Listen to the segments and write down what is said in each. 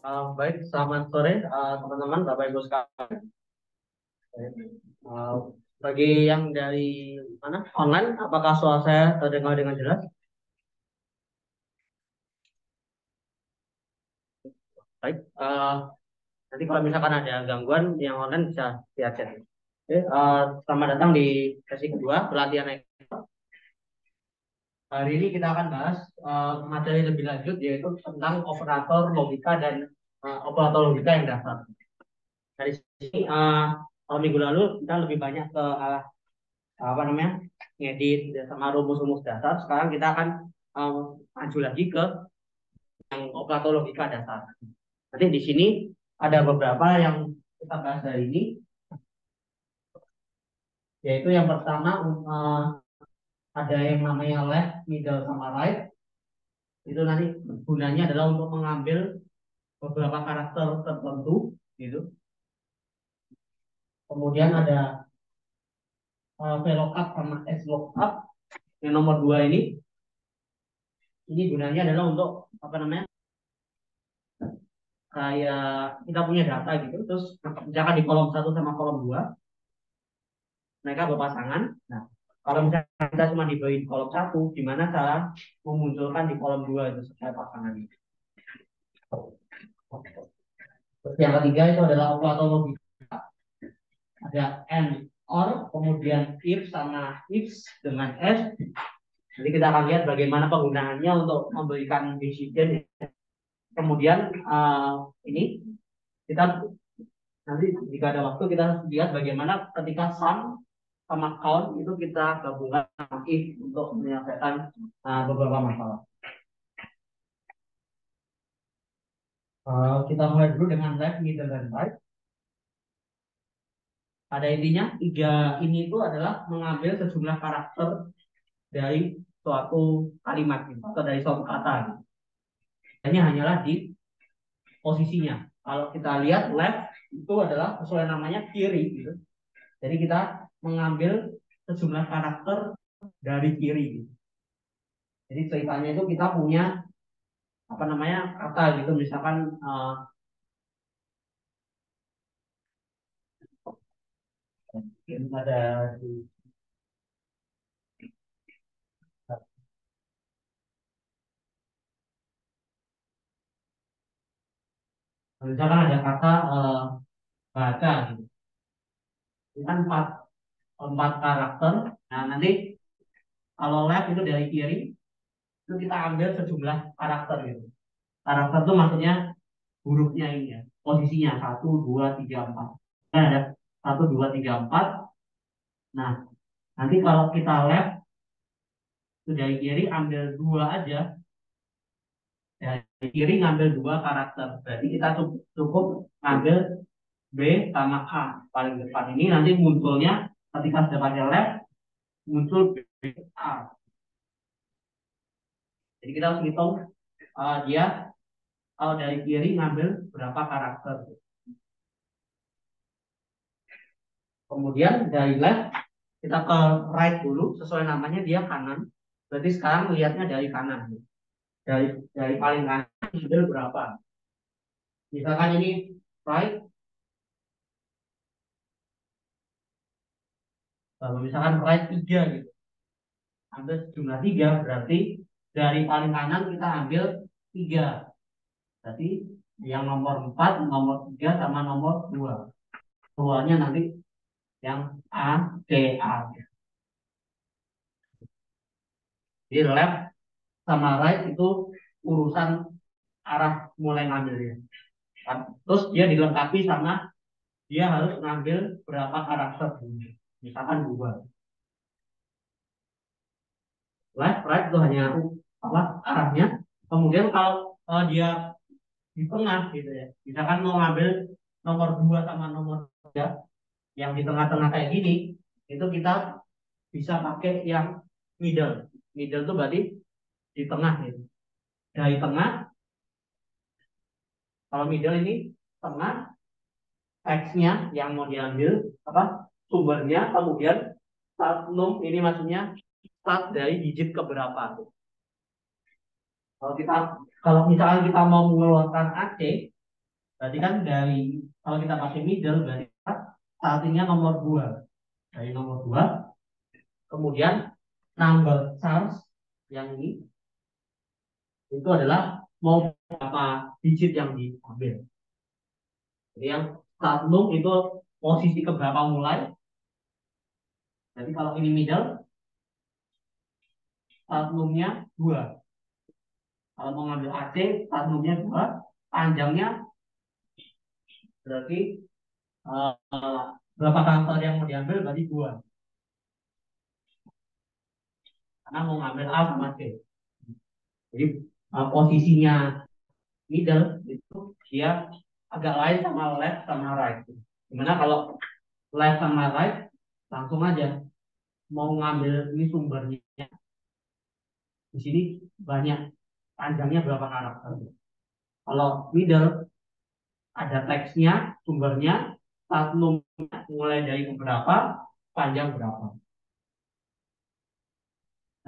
Baik, selamat sore teman-teman, Bapak Ibu sekalian. Uh, Bagi yang dari mana online, apakah suara saya terdengar dengan jelas? Baik, nanti kalau misalkan ada gangguan yang online bisa diacet. Oke, selamat datang di sesi kedua pelatihan Excel. Hari ini kita akan bahas materi lebih lanjut yaitu tentang operator logika dan operator logika yang dasar. Dari sini, kalau minggu lalu kita lebih banyak ke apa namanya ngedit ya, sama rumus-rumus dasar. Sekarang kita akan um, maju lagi ke yang operator logika dasar. Nanti di sini ada beberapa yang kita bahas hari ini, yaitu yang pertama ada yang namanya left, middle, sama right. Itu nanti gunanya adalah untuk mengambil beberapa karakter tertentu, gitu. Kemudian ada VLOOKUP sama XLOOKUP. Yang nomor dua ini gunanya adalah untuk apa namanya kayak kita punya data gitu, terus misalkan di kolom satu sama kolom dua mereka berpasangan. Nah, kalau misalnya kita cuma diberi di kolom satu, gimana cara memunculkan di kolom dua itu sesuai pasangan itu. Terus yang ketiga itu adalah operator logika, ada and or, kemudian if sama if dengan s. Jadi kita akan lihat bagaimana penggunaannya untuk memberikan decision. Kemudian ini kita nanti jika ada waktu kita lihat bagaimana ketika sum sama count itu kita gabungkan sama if untuk menyelesaikan beberapa masalah. Kita mulai dulu dengan left, middle, dan right. Pada intinya tiga ini itu adalah mengambil sejumlah karakter dari suatu kalimat gitu, atau dari suatu kata gitu. Hanya hanyalah di posisinya. Kalau kita lihat left itu adalah sesuai namanya kiri gitu. Jadi kita mengambil sejumlah karakter dari kiri gitu. Jadi ceritanya itu kita punya apa namanya kata gitu, misalkan ada di, misalkan ada kata baca gitu. Ini kan empat empat karakter. Nah, nanti kalau left itu dari kiri itu kita ambil sejumlah karakter gitu. Karakter itu maksudnya hurufnya ini ya, posisinya satu, dua, tiga, empat. Kan ada satu, dua, tiga, empat. Nah, nanti kalau kita left itu dari kiri ambil dua aja. Dari kiri ngambil dua karakter. Berarti kita cukup ngambil B sama A paling depan ini, nanti munculnya ketika sudah pakai left muncul B A. Jadi kita harus hitung dia kalau dari kiri ngambil berapa karakter. Kemudian dari left kita ke right dulu, sesuai namanya dia kanan. Berarti sekarang lihatnya dari kanan. Dari paling kanan ngambil berapa? Misalkan ini right, misalkan right 3 gitu. Ambil jumlah 3 berarti dari paling kanan kita ambil 3. Berarti yang nomor 4, nomor 3 sama nomor 2. Keluarnya nanti yang A, C, A. Di left sama right itu urusan arah mulai ngambilnya. Terus dia dilengkapi sama dia harus ngambil berapa karakter. Misalkan 2. Left, right itu hanya apa arahnya. Kemudian kalau dia di tengah gitu ya. Misalkan mau ngambil nomor 2 sama nomor 3 yang di tengah-tengah kayak gini, itu kita bisa pakai yang middle. Middle itu berarti di tengah gitu. Dari tengah, kalau middle ini tengah, X-nya yang mau diambil apa sumbernya, kemudian start num ini maksudnya start dari digit keberapa tuh. Kalau kita kalau misalkan kita mau mengeluarkan AC, Berarti kan dari kalau kita pakai middle berarti startingnya nomor 2. Dari nomor 2, kemudian number charge yang ini itu adalah mau berapa digit yang diambil. Jadi yang start num itu posisi keberapa mulai. Jadi kalau ini middle, start numnya 2. Kalau mau ngambil AC, start numnya 2. Panjangnya berarti berapa karakter yang mau diambil berarti 2. Karena mau ngambil A sama C. Jadi posisinya middle itu dia agak lain sama left sama right. Gimana kalau left sama right langsung aja mau ngambil ini sumbernya di sini banyak, panjangnya berapa karakter. Kalau middle ada teksnya, sumbernya, numnya mulai dari beberapa, panjang berapa.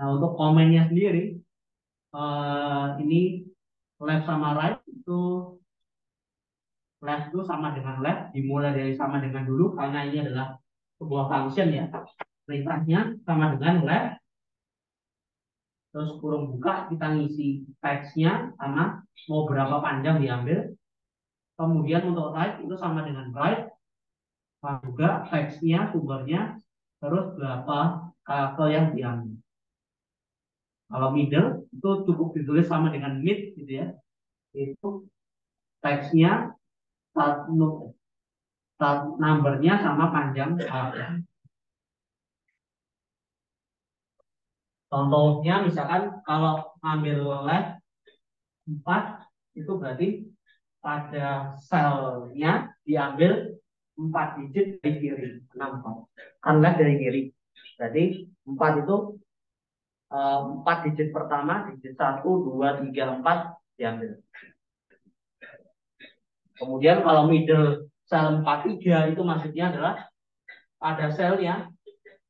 Nah untuk komennya sendiri ini left sama right itu left itu sama dengan left, dimulai dari sama dengan dulu karena ini adalah sebuah function ya. Perintahnya sama dengan left, terus kurung buka kita ngisi teksnya sama mau berapa panjang diambil. Kemudian untuk right itu sama dengan right, juga teksnya, sumbernya, terus berapa karakter yang diambil. Kalau middle itu cukup ditulis sama dengan mid gitu ya. Itu teksnya, start numbernya sama panjang karakter. Contohnya misalkan kalau ambil left 4 itu berarti pada selnya diambil 4 digit dari kiri, 64. Kan left dari kiri. Berarti 4 itu 4 digit pertama, digit 1, 2, 3, 4 diambil. Kemudian kalau middle sel 43 itu maksudnya adalah pada selnya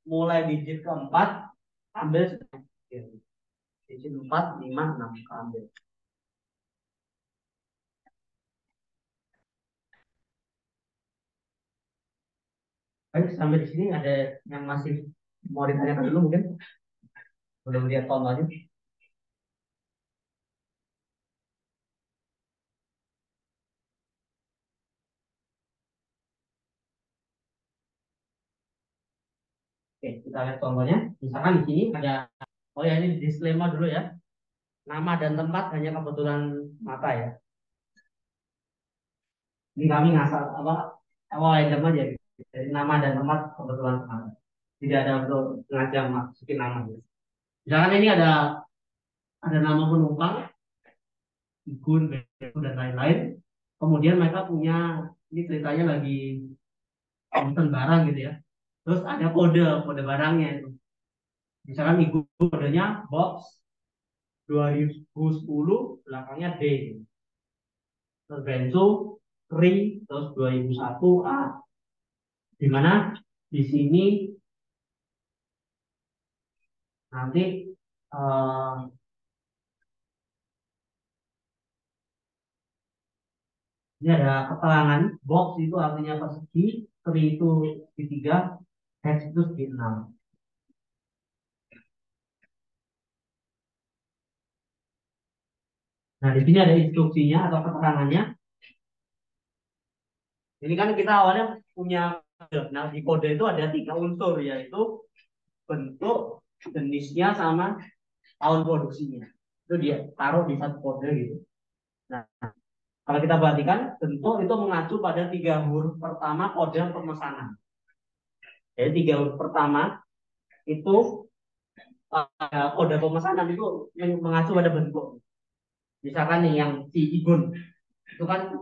mulai digit keempat ambil digit 4, 5, 6 ambil. Baik, sampai di sini ada yang masih mau ditanyakan dulu mungkin? Belum lihat contohnya. Oke, kita lihat contohnya. Misalkan di sini ada, oh ya ini disclaimer dulu ya. Nama dan tempat hanya kebetulan mata ya. Ini kami ngasal apa? Random aja gitu. Jadi nama dan tempat kebetulan mata. Tidak ada untuk sengaja masukin nama. Misalkan ini ada nama penumpang, Gun, dan lain-lain. Kemudian mereka punya, ini ceritanya lagi pesen barang gitu ya. Terus ada kode barangnya itu. Misalkan Igun kodenya box 2010 belakangnya D. Terus Bensu Ri terus 2001 A. Di mana di sini nanti eh, ini ada keterangan box itu artinya persegi, Ri itu segitiga, hex itu segi 6. Nah, di sini ada instruksinya atau keterangannya. Ini kan kita awalnya punya kode. Nah, di kode itu ada 3 unsur, yaitu bentuk, jenisnya, sama tahun produksinya. Itu dia taruh di satu kode gitu. Nah, kalau kita perhatikan, bentuk itu mengacu pada 3 huruf pertama kode pemesanan. Jadi 3 huruf pertama itu kode pemesanan itu yang mengacu pada bentuk. Misalkan nih yang si Igun itu kan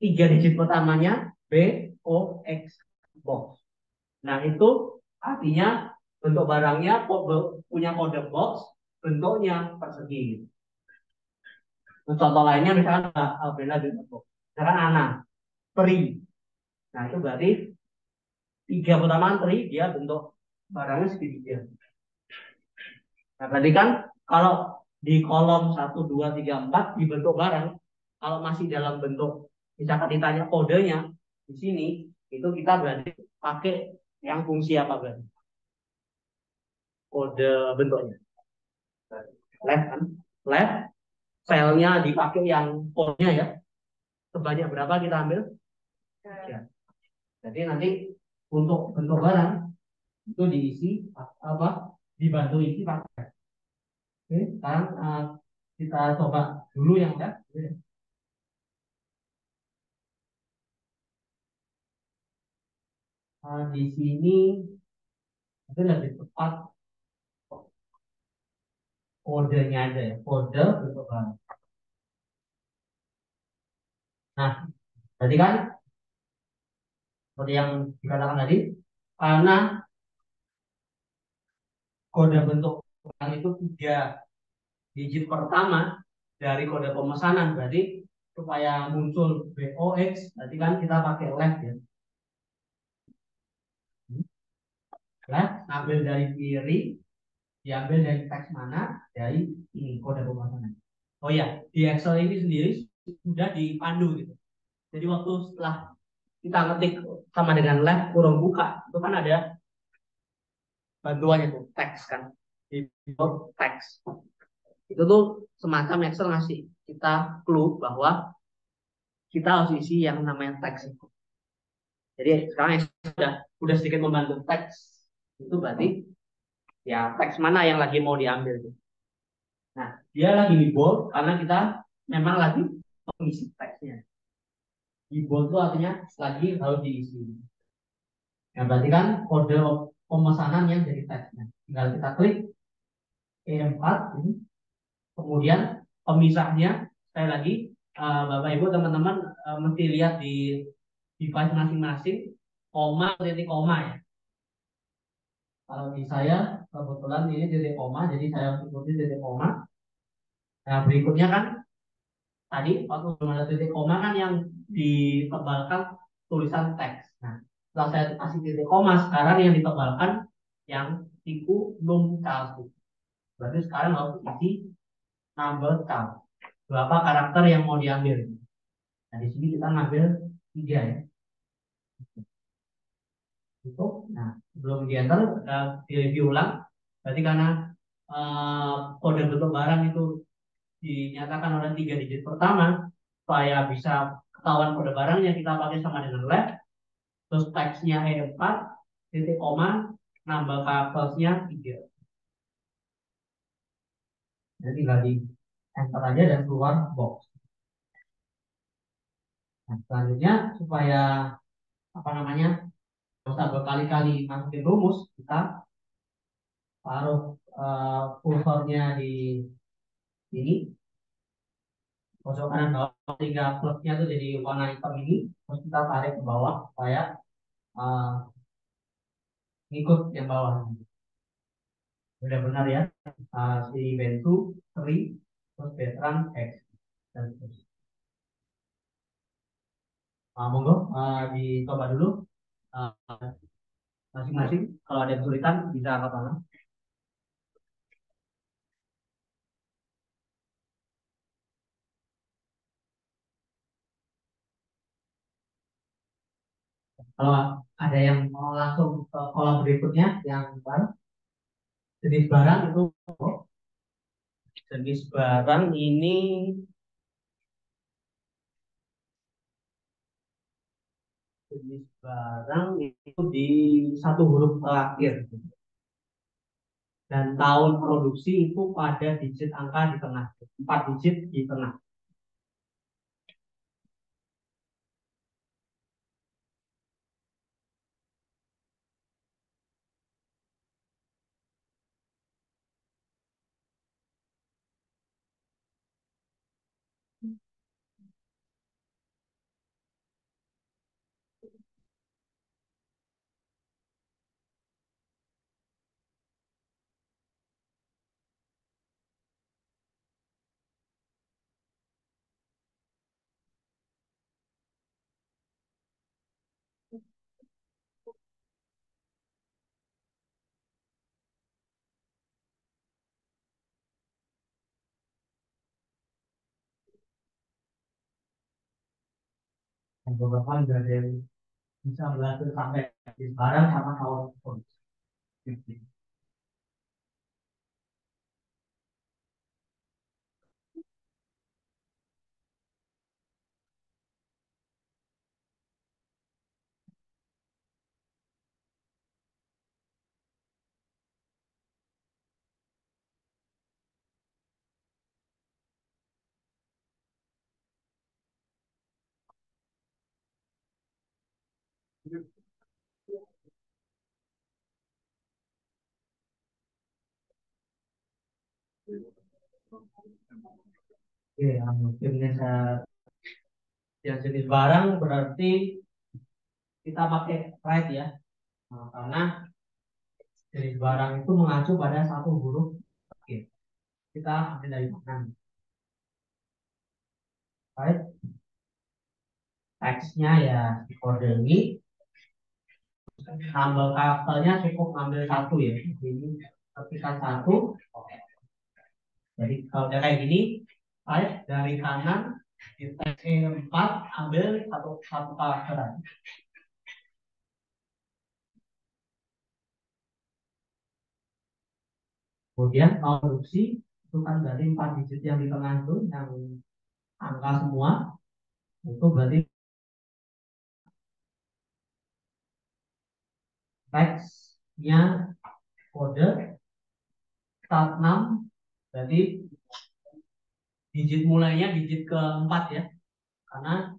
3 digit pertamanya B O X box. Nah itu artinya bentuk barangnya punya kode box, bentuknya persegi. Contoh lainnya misalkan Bella juga box. Misalkan Ana, peri. Nah itu berarti 3 pertama tri dia bentuk barangnya segitiga. Nah berarti kan kalau di kolom 1, 2, 3, 4 dibentuk barang, kalau masih dalam bentuk misalkan ditanya kodenya di sini, itu kita berarti pakai yang fungsi apa berarti? Kode bentuknya. Left kan? Left, filenya dipakai yang kodenya ya. Sebanyak berapa kita ambil? Ya. Jadi nanti untuk bentuk barang itu diisi apa? Dibantu isi pakai. Oke, sekarang kita coba dulu yang left. Di sini itu lebih tepat kodenya aja ya, kode bentuk barang. Nah, tadi kan seperti yang dikatakan tadi, karena kode bentuk barang itu 3 digit pertama dari kode pemesanan, berarti supaya muncul BOX, berarti kan kita pakai left ya. Left, ambil dari kiri, diambil dari teks mana, dari ini kode pemesanan. Oh ya, di Excel ini sendiri sudah dipandu gitu. Jadi waktu setelah kita ngetik sama dengan left kurung buka, itu kan ada bantuannya tuh teks kan, di teks. Itu tuh semacam Excel ngasih kita clue bahwa kita harus isi yang namanya teks itu. Jadi sekarang Excel udah sedikit membantu teks. Itu berarti ya teks mana yang lagi mau diambil tuh. Nah, dia lagi di bold karena kita memang lagi mengisi teksnya. Di bold itu artinya lagi harus diisi. Yang berarti kan kode pemesanan yang jadi teksnya. Tinggal kita klik E4 ini. Kemudian pemisahnya sekali lagi Bapak Ibu teman-teman mesti lihat di device masing-masing koma titik koma ya. Kalau di saya kebetulan ini titik koma, jadi saya ikuti titik koma. Nah berikutnya kan tadi waktu belum ada titik koma kan yang ditebalkan tulisan teks. Nah setelah saya kasih titik koma, sekarang yang ditebalkan yang tiku num calculus. Berarti sekarang harus isi number count. Berapa karakter yang mau diambil? Nah, di sini kita ngambil 3 ya. Untuk, nah, sebelum di enter, di review ulang. Berarti karena kode bentuk barang itu dinyatakan oleh 3 digit pertama, supaya bisa ketahuan kode barangnya kita pakai sama dengan left, terus teksnya E4, titik koma, nambah karakternya 3. Jadi tinggal di enter aja dan keluar box. Nah, selanjutnya supaya apa namanya bisa berkali-kali masukin rumus, kita taruh kursornya di sini pojok kanan bawah sehingga plusnya itu jadi warna hitam ini, terus kita tarik ke bawah supaya uh, ngikut yang bawah. Udah benar ya, si Bentu, Tri, terus Betran, X dan terus. Monggo dicoba dulu uh, masing-masing. Kalau ada kesulitan bisa ke tangan. Kalau ada yang mau langsung ke kolom berikutnya yang baru, jenis barang itu jenis barang ini jenis barang itu di satu huruf terakhir dan tahun produksi itu pada digit angka di tengah, 4 digit di tengah. beberapa juga ada yang bisa berhasil sampai di barang sama tahun pun. Oke, mungkin yang jenis barang berarti kita pakai right ya. Nah, karena jenis barang itu mengacu pada satu huruf. Oke, kita ambil dari kanan. Right, teksnya ya kode ini, nambah karakternya cukup ambil satu ya. Ini ketika satu, oke. Jadi kalau udah kayak gini, right dari kanan di teks 4 ambil satu satu karakter aja. Kemudian konstruksi itu kan berarti 4 digit yang di tengah itu yang angka semua itu berarti teksnya kode start 6 berarti digit mulainya digit keempat ya, karena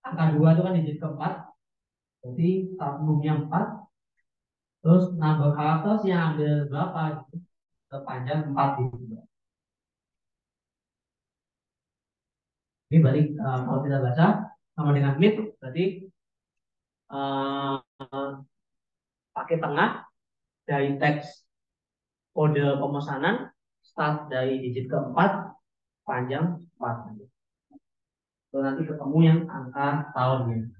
angka 2 itu kan digit keempat, jadi start numnya 4, terus nambah karakter yang ambil berapa gitu, sepanjang 4 gitu. Ini berarti kalau kita baca sama dengan mid berarti uh, pakai tengah dari teks kode pemesanan, start dari digit keempat, panjang 4. Itu nanti ketemu yang angka tahunnya.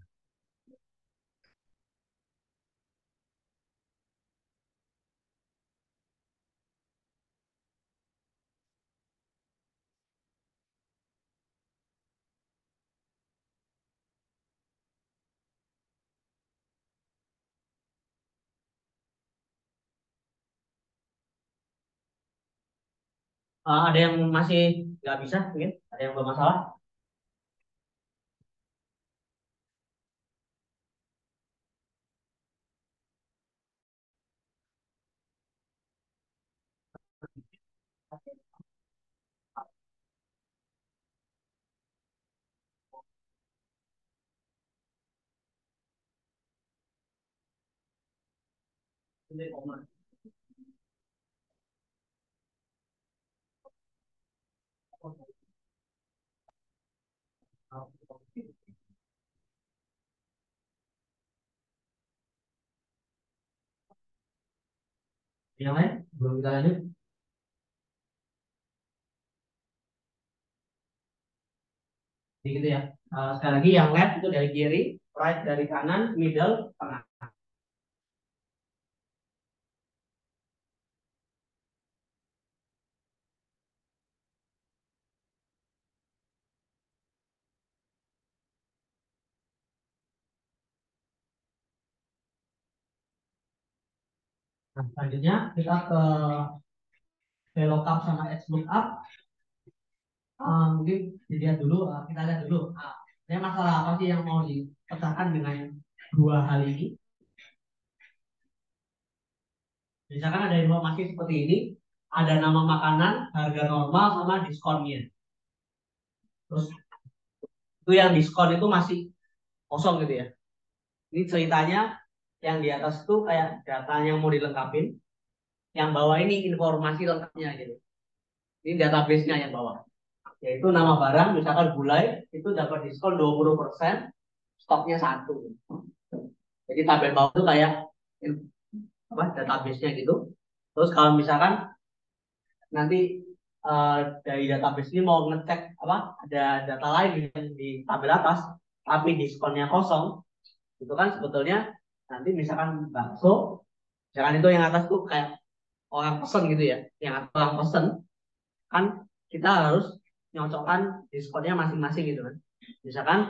Ada yang masih nggak bisa mungkin, ada yang bermasalah. Yang lain belum kita lanjut. Jadi gitu ya. Sekali lagi yang left itu dari kiri, right dari kanan, middle tengah. Nah, selanjutnya kita ke VLOOKUP sama XLOOKUP. Mungkin dilihat dulu, kita lihat dulu. Ini masalah apa sih yang mau dipecahkan dengan dua hal ini? Misalkan ada informasi seperti ini, ada nama makanan, harga normal sama diskonnya. Terus itu yang diskon itu masih kosong gitu ya. Ini ceritanya yang di atas itu kayak datanya yang mau dilengkapin, yang bawah ini informasi lengkapnya gitu. Ini database-nya yang bawah. Yaitu nama barang, misalkan gulai, itu dapat diskon 20%, stoknya satu. Jadi tabel bawah itu kayak apa database-nya gitu. Terus kalau misalkan nanti dari database ini mau ngecek apa ada data lain yang di tabel atas tapi diskonnya kosong, itu kan sebetulnya nanti misalkan bakso, misalkan itu yang atas tuh kayak orang pesen gitu ya, yang orang pesen kan kita harus nyocokkan diskonnya masing-masing gitu kan. Misalkan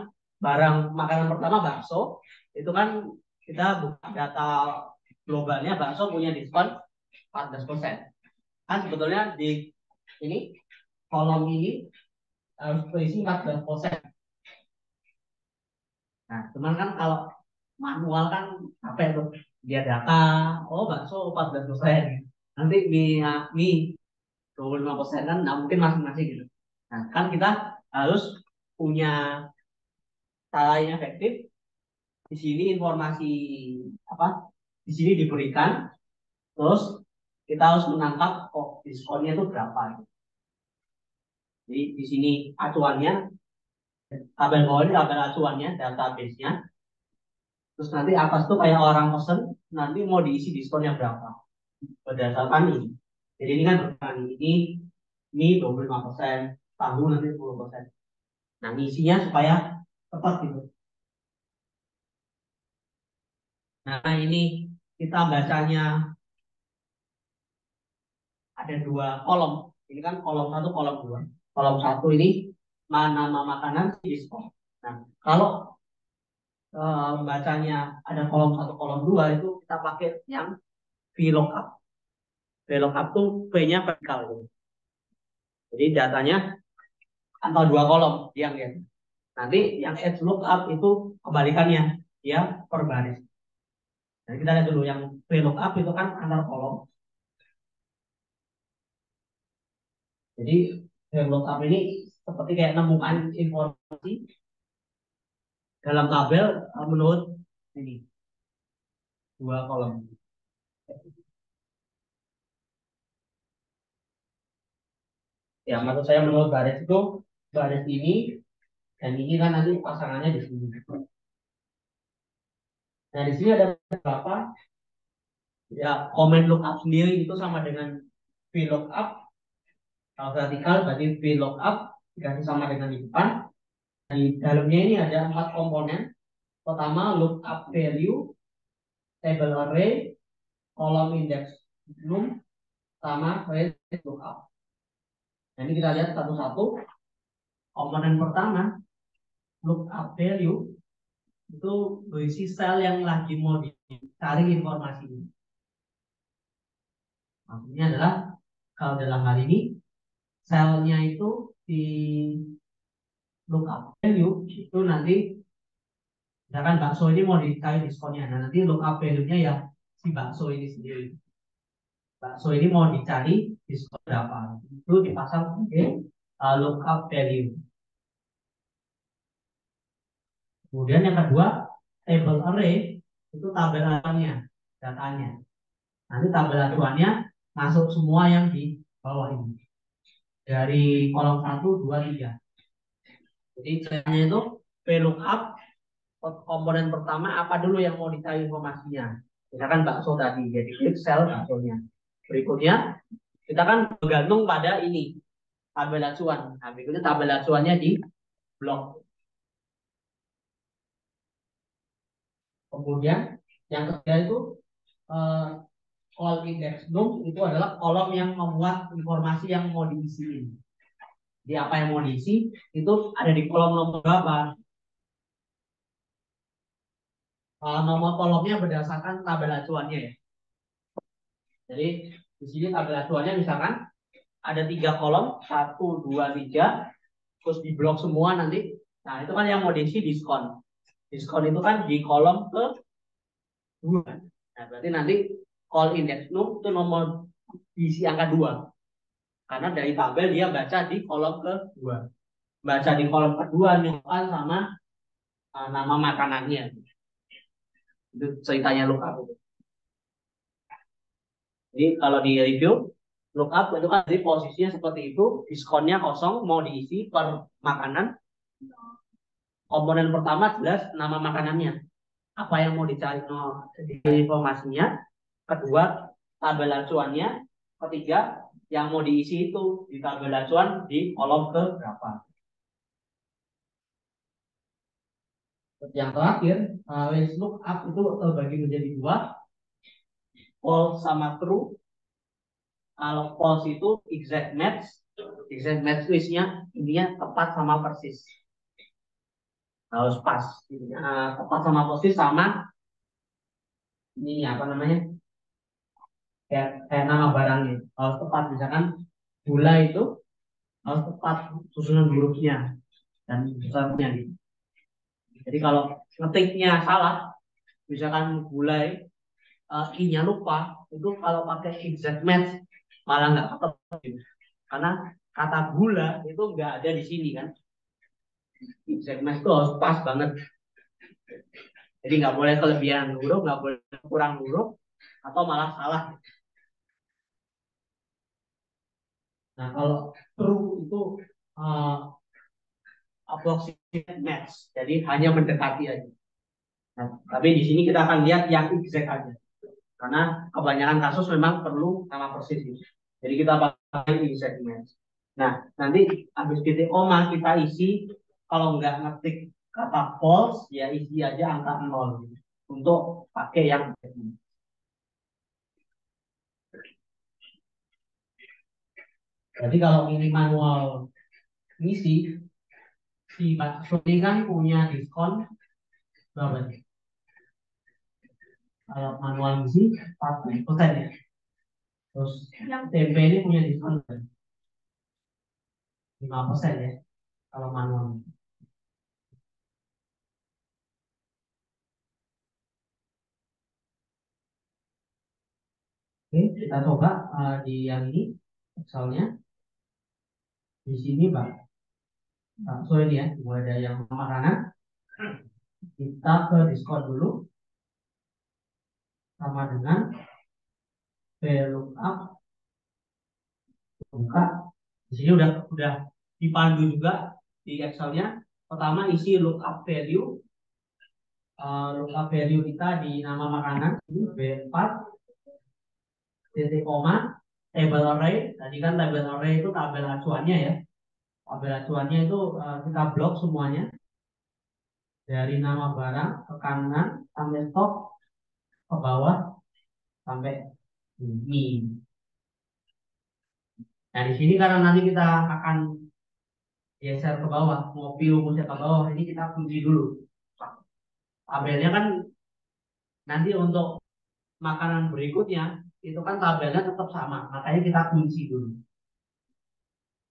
barang makanan pertama bakso, itu kan kita buka data globalnya bakso punya diskon 14%. Kan sebetulnya di ini kolom ini harus berisi 14%. Nah, cuman kan kalau manual kan apa itu? Dia data, oh bakso 14%. Nanti mie 25% kan nggak mungkin masing-masing gitu. Nah, kan kita harus punya cara yang efektif. Di sini informasi apa? Di sini diberikan, terus kita harus menangkap oh diskonnya itu berapa. Jadi di sini acuannya, tabel bawah ini tabel acuannya, database-nya. Terus nanti atas tuh kayak orang pesen, nanti mau diisi diskonnya berapa berdasarkan ini. Jadi ini kan berdasarkan ini 25%, tahu nanti 10%. Nah, isinya supaya tepat gitu. Nah, ini kita bacanya ada dua kolom. Ini kan kolom satu, kolom dua. Kolom satu ini nama makanan diskon. Nah, kalau bacanya ada kolom satu, kolom dua itu kita pakai yang VLOOKUP. VLOOKUP tuh V-nya vertikal. Gitu. Jadi datanya atau dua kolom yang ya. Nanti yang edge lookup itu kebalikannya, ya per baris. Jadi kita lihat dulu yang VLOOKUP itu kan antar kolom. Jadi VLOOKUP ini seperti kayak nemukan informasi dalam tabel menurut ini dua kolom. Ya, maksud saya menurut baris itu baris ini dan ini kan nanti pasangannya di sini. Nah, di sini ada beberapa ya comment lookup sendiri itu sama dengan VLOOKUP. Kalau vertikal berarti VLOOKUP dikasih sama dengan di depan. Di dalamnya ini ada 4 komponen. Pertama lookup value, table array, column index num, sama range lookup. Nah, ini kita lihat satu-satu. Komponen pertama lookup value itu berisi sel yang lagi mau dicari informasi. Maksudnya adalah kalau dalam hal ini selnya itu di lookup value itu nanti misalkan bakso ini mau dicari diskonnya. Nah, nanti lookup value-nya ya si bakso ini sendiri. Bakso ini mau dicari diskon berapa? Itu dipasang sebagai lookup value. Kemudian yang kedua table array itu tabel acuannya, datanya. Nanti tabel acuannya masuk semua yang di bawah ini. Dari kolom 1, 2, 3. Jadi caranya itu VLOOKUP komponen pertama apa dulu yang mau dicari informasinya. Misalkan bakso tadi, jadi klik sel baksonya. Berikutnya kita kan bergantung pada ini tabel acuan. Nah, berikutnya tabel acuannya di blok. Kemudian yang ketiga itu call index num itu adalah kolom yang memuat informasi yang mau diisi. Jadi apa yang mau diisi itu ada di kolom nomor berapa? Nomor kolomnya berdasarkan tabel acuannya ya. Jadi di sini tabel acuannya misalkan ada 3 kolom, 1, 2, 3, terus di blok semua nanti. Nah, itu kan yang mau diisi diskon. Diskon itu kan di kolom ke 2. Nah, berarti nanti call index num itu nomor diisi angka 2. Karena dari tabel dia baca di kolom kedua. Baca di kolom kedua nyokal sama nama makanannya. Itu ceritanya lookup itu. Jadi kalau di review lookup itu kan jadi posisinya seperti itu, diskonnya kosong mau diisi per makanan. Komponen pertama jelas nama makanannya. Apa yang mau dicari informasinya. Kedua, tabel acuannya. Ketiga, yang mau diisi itu di tabel acuan di kolom ke berapa. Yang terakhir, range lookup itu terbagi menjadi 2, false sama true. Kalau false itu exact match listnya intinya tepat sama persis. harus pas, tepat sama persis sama ini apa namanya, kayak nama barangnya harus tepat. Misalkan gula itu harus tepat susunan hurufnya dan besarnya gitu. Jadi kalau ngetiknya salah, misalkan gulai i-nya lupa, itu kalau pakai exact match malah nggak ketemu, karena kata gula itu nggak ada di sini kan. Exact match itu harus pas banget. Jadi nggak boleh kelebihan huruf, nggak boleh kurang huruf, atau malah salah. Nah kalau true itu uh, approximate match, jadi hanya mendekati aja. Nah, tapi di sini kita akan lihat yang exact aja, karena kebanyakan kasus memang perlu sama persis. Jadi kita pakai exact match. Nah, nanti habis titik koma kita isi, kalau nggak ngetik kata false, ya isi aja angka 0 untuk pakai yang exact. Jadi kalau ini manual ngisi, si Pak Sudi kan punya diskon berapa nih? Kalau manual ngisi 40% ya. Terus yang TP ini punya diskon 5% ya kalau manual. Oke, kita coba di yang ini Excelnya. Di sini Pak, sorry ini ya, mulai dari yang makanan. Kita ke diskon dulu, sama dengan VLOOKUP buka. Di sini udah dipandu juga di Excelnya. Pertama isi lookup value, lookup value kita di nama makanan ini B4 titik koma table array. Tadi kan table array itu tabel acuannya ya. Tabel acuannya itu kita blok semuanya dari nama barang ke kanan sampai stok, ke bawah sampai ini. Nah di sini karena nanti kita akan geser ke bawah, ngopi rumusnya ke bawah, ini kita kunci dulu. Tabelnya kan nanti untuk makanan berikutnya itu kan tabelnya tetap sama, makanya kita kunci dulu.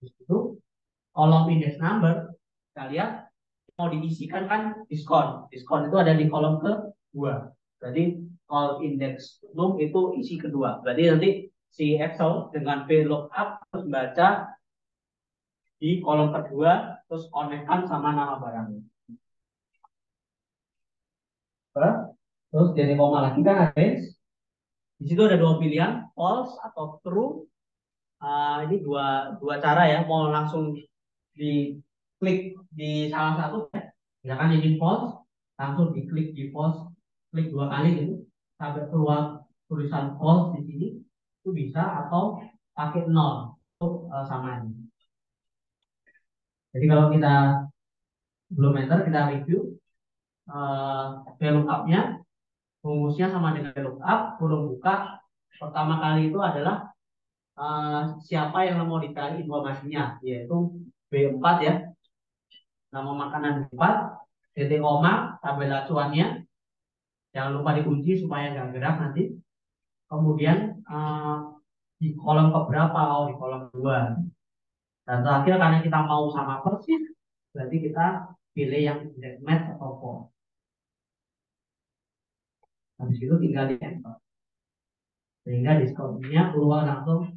Terus itu kolom index number, kita lihat mau diisikan kan diskon. Diskon itu ada di kolom kedua. Berarti all index num itu isi kedua. Berarti nanti si Excel dengan VLOOKUP harus baca di kolom kedua, terus konekkan sama nama barangnya. Terus jadi koma lagi kan ada range. Di situ ada dua pilihan, false atau true. Ini dua cara ya. Mau langsung diklik di salah satu, misalkan ini false, langsung diklik di false, klik dua kali gitu sampai keluar tulisan false di sini, itu bisa, atau pakai 0 itu sama ini. Jadi kalau kita belum enter, kita review VLOOKUP-nya, rumusnya sama dengan VLOOKUP, belum buka. Pertama kali itu adalah siapa yang mau dicari informasinya, yaitu B4 ya, nama makanan B4, titik koma, tabel acuannya, jangan lupa dikunci supaya nggak gerak nanti. Kemudian di kolom keberapa? Oh, di kolom 2. Dan terakhir karena kita mau sama persis, berarti kita pilih yang exact match atau false. Habis itu tinggal di enter. Sehingga diskonnya keluar langsung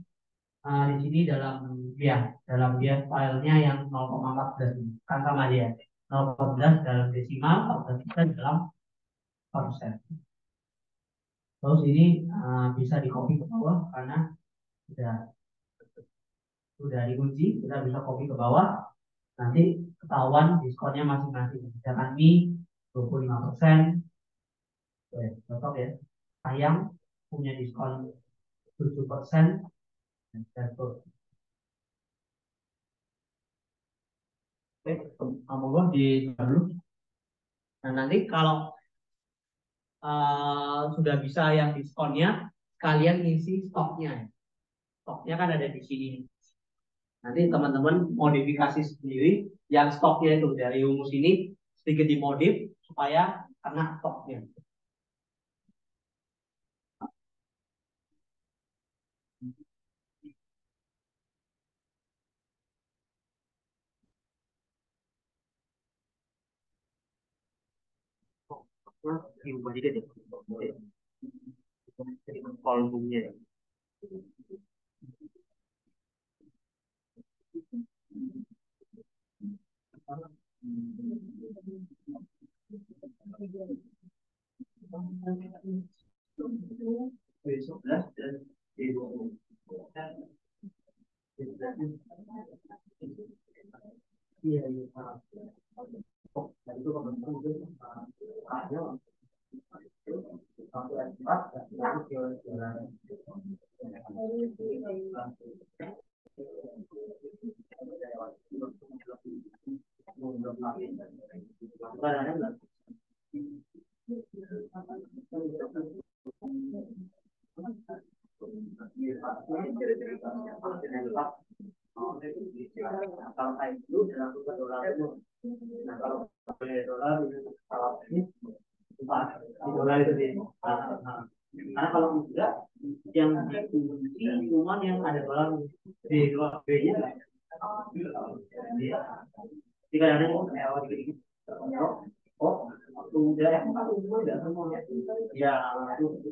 di sini dalam dia filenya yang 0,14 kan sama dia 0,14 dalam desimal, 14% dalam persen. Terus ini bisa di copy ke bawah karena sudah dikunci, kita bisa copy ke bawah, nanti ketahuan diskonnya masing-masing. Misalkan mie 25%, cocok ya. Ayam punya diskon 7%, dan seterusnya. Oke, kamu gua di dulu. Nah nanti kalau sudah bisa yang diskonnya, kalian ngisi stoknya. Stoknya kan ada di sini. Nanti teman-teman modifikasi sendiri yang stoknya itu dari rumus ini sedikit dimodif supaya kena stoknya. Diubah dikit ya. Jadi volumenya ya. Iya, iya. Dolar itu sih. Karena kalau enggak yang dikunci cuman yang ada dolar di luar B-nya. Jika ada yang dikit-dikit. Oh, udah udah semua. Ya, itu.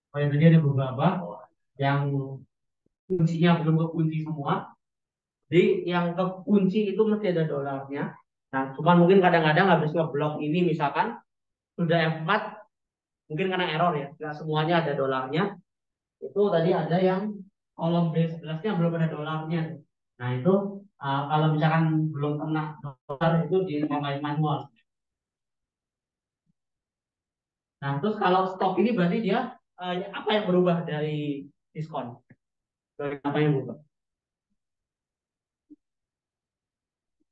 Oh, oh, tadi ada beberapa yang kuncinya belum kekunci semua. Jadi yang kekunci itu mesti ada dolarnya. Nah, cuman mungkin kadang-kadang habis ngeblok ini misalkan sudah F4 mungkin karena error ya, nggak semuanya ada dolarnya. Itu tadi ada yang kolom B11-nya belum ada dolarnya. Nah, itu kalau misalkan belum kena dolar itu di pemain manual. Nah, terus kalau stop ini berarti dia apa yang berubah dari diskon? Dari apa yang berubah?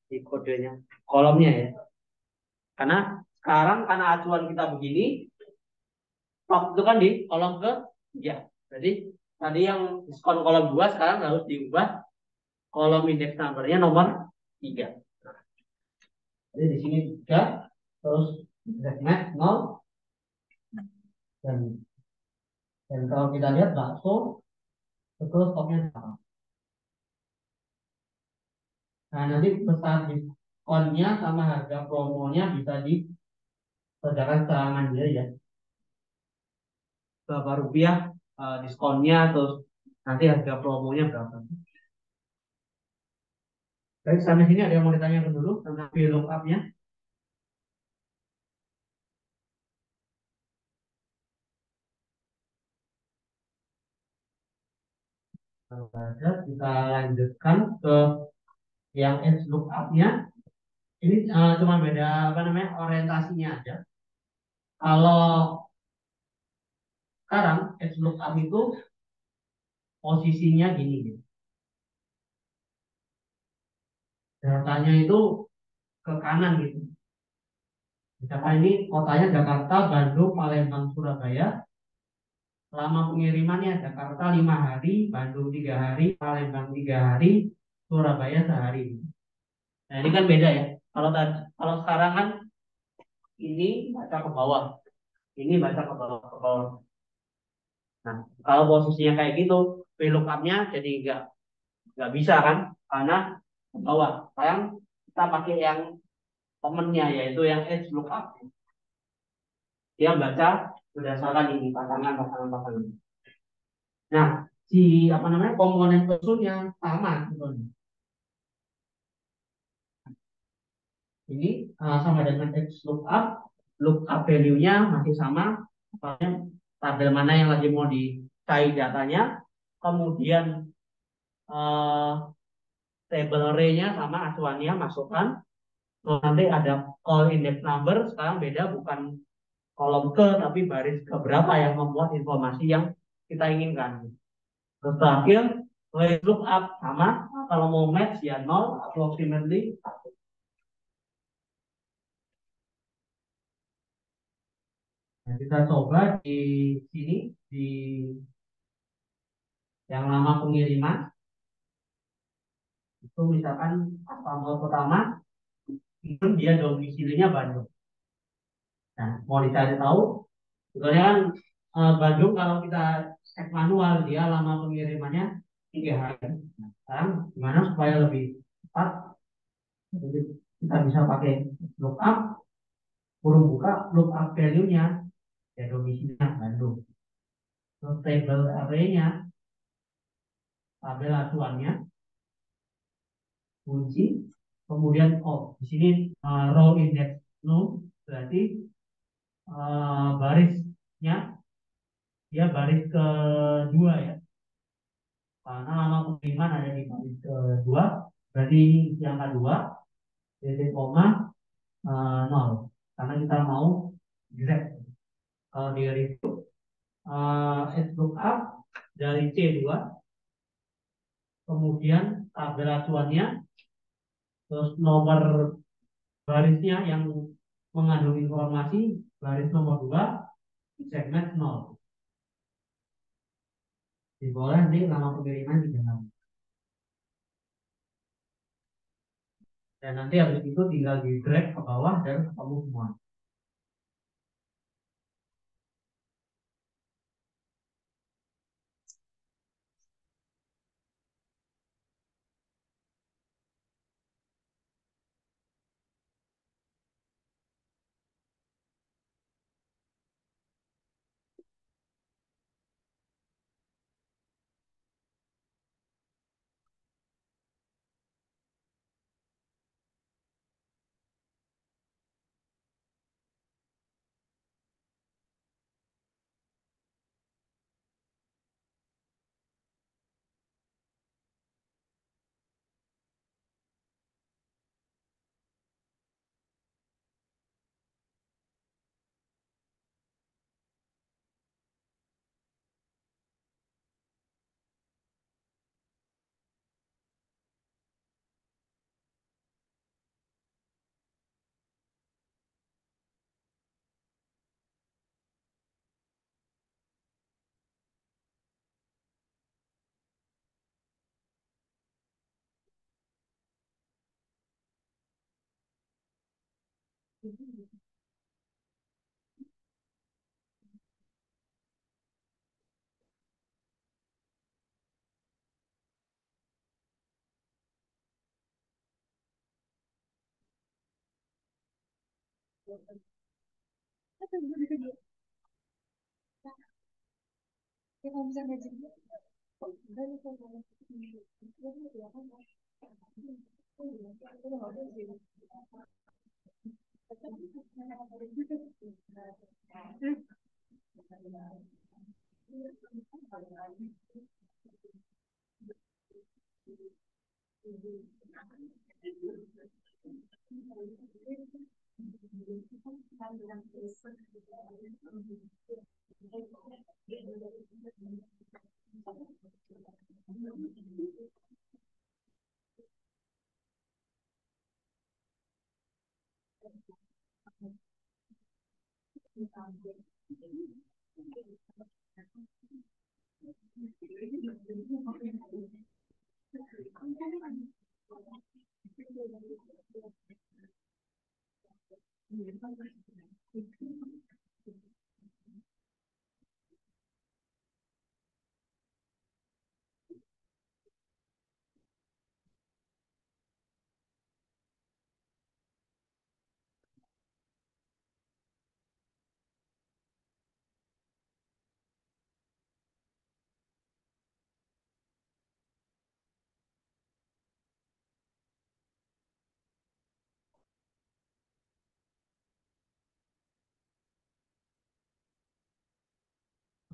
Di kodenya, kolomnya ya. Karena sekarang karena acuan kita begini, stop itu kan di kolom ke ya. Jadi tadi yang diskon kolom 2 sekarang harus diubah kolom indeks numbernya nomor 3. Jadi di sini 3, terus definite 0, dan kalau kita lihat bakso betul stoknya sama. Nah, nanti besar diskonnya sama harga promonya bisa dikerjakan secara mandiri ya. Berapa rupiah diskonnya, terus nanti harga promonya berapa. Baik, sampai sini ada yang mau ditanyakan dulu tentang VLOOKUP-nya? Kalau ada, kita lanjutkan ke yang edge lookup-nya. Ini cuma beda apa namanya orientasinya aja. Kalau sekarang edge lookup itu posisinya gini, gitu. Datanya itu ke kanan gitu. Misalkan ini kotanya Jakarta, Bandung, Palembang, Surabaya. Lama pengirimannya Jakarta 5 hari, Bandung 3 hari, Palembang 3 hari, Surabaya sehari. Nah ini kan beda ya. Kalau sekarang kan ini baca ke bawah, ini baca ke bawah ke bawah. Nah kalau posisinya kayak gitu, VLOOKUP-nya jadi nggak bisa kan, karena ke bawah. Sekarang kita pakai yang temennya yaitu yang edge lookup. Dia baca berdasarkan ini pasangan. Nah si apa namanya komponen unsurnya sama sebetulnya. Ini sama dengan X lookup value-nya masih sama, misalnya tabel mana yang lagi mau dicari datanya, kemudian eh, table array-nya sama acuannya masukkan, terus nanti ada call index number, sekarang beda bukan kolom ke tapi baris ke berapa yang membuat informasi yang kita inginkan. Terus terakhir range lookup sama, kalau mau match ya 0 approximately. Nah, kita coba di sini di yang lama pengiriman itu misalkan sampel pertama itu dia domisilinya Bandung. Nah, mau dicari tahu, sebetulnya kan Bandung kalau kita cek manual dia lama pengirimannya 3 hari. Nah, sekarang gimana supaya lebih cepat? Jadi kita bisa pakai lookup, kurung buka, lookup value-nya ya domisilinya Bandung. Terus table array-nya, tabel acuannya, kunci, kemudian di sini row index no, berarti barisnya dia baris kedua ya, karena lama pengiriman ada di baris kedua, berarti ini yang kedua, titik koma 0, karena kita mau grab. Kalau di review edge lookup dari C2, kemudian tabel acuannya, terus nomor barisnya yang mengandung informasi, baris nomor 2 segmen 0. Di bawah nanti nama pengiriman di dalam. Dan nanti habis itu tinggal di drag ke bawah dan ketemu semua.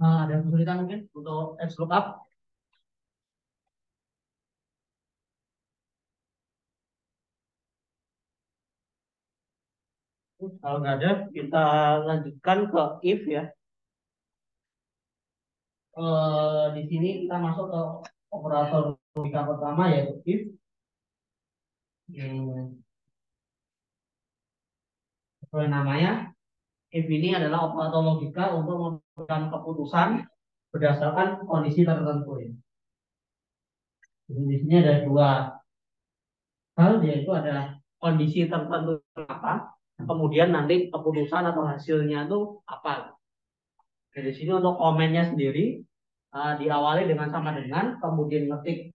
Ada kesulitan mungkin untuk XLOOKUP. Kalau nggak ada, kita lanjutkan ke if ya. Di sini kita masuk ke operator logika pertama yaitu if. Sesuai namanya, if ini adalah operator logika untuk memberikan keputusan berdasarkan kondisi tertentu ya. Jadi di sini ada dua hal, yaitu ada kondisi tertentu apa, kemudian nanti keputusan atau hasilnya itu apa. Jadi di sini untuk komennya sendiri diawali dengan sama dengan, kemudian ngetik,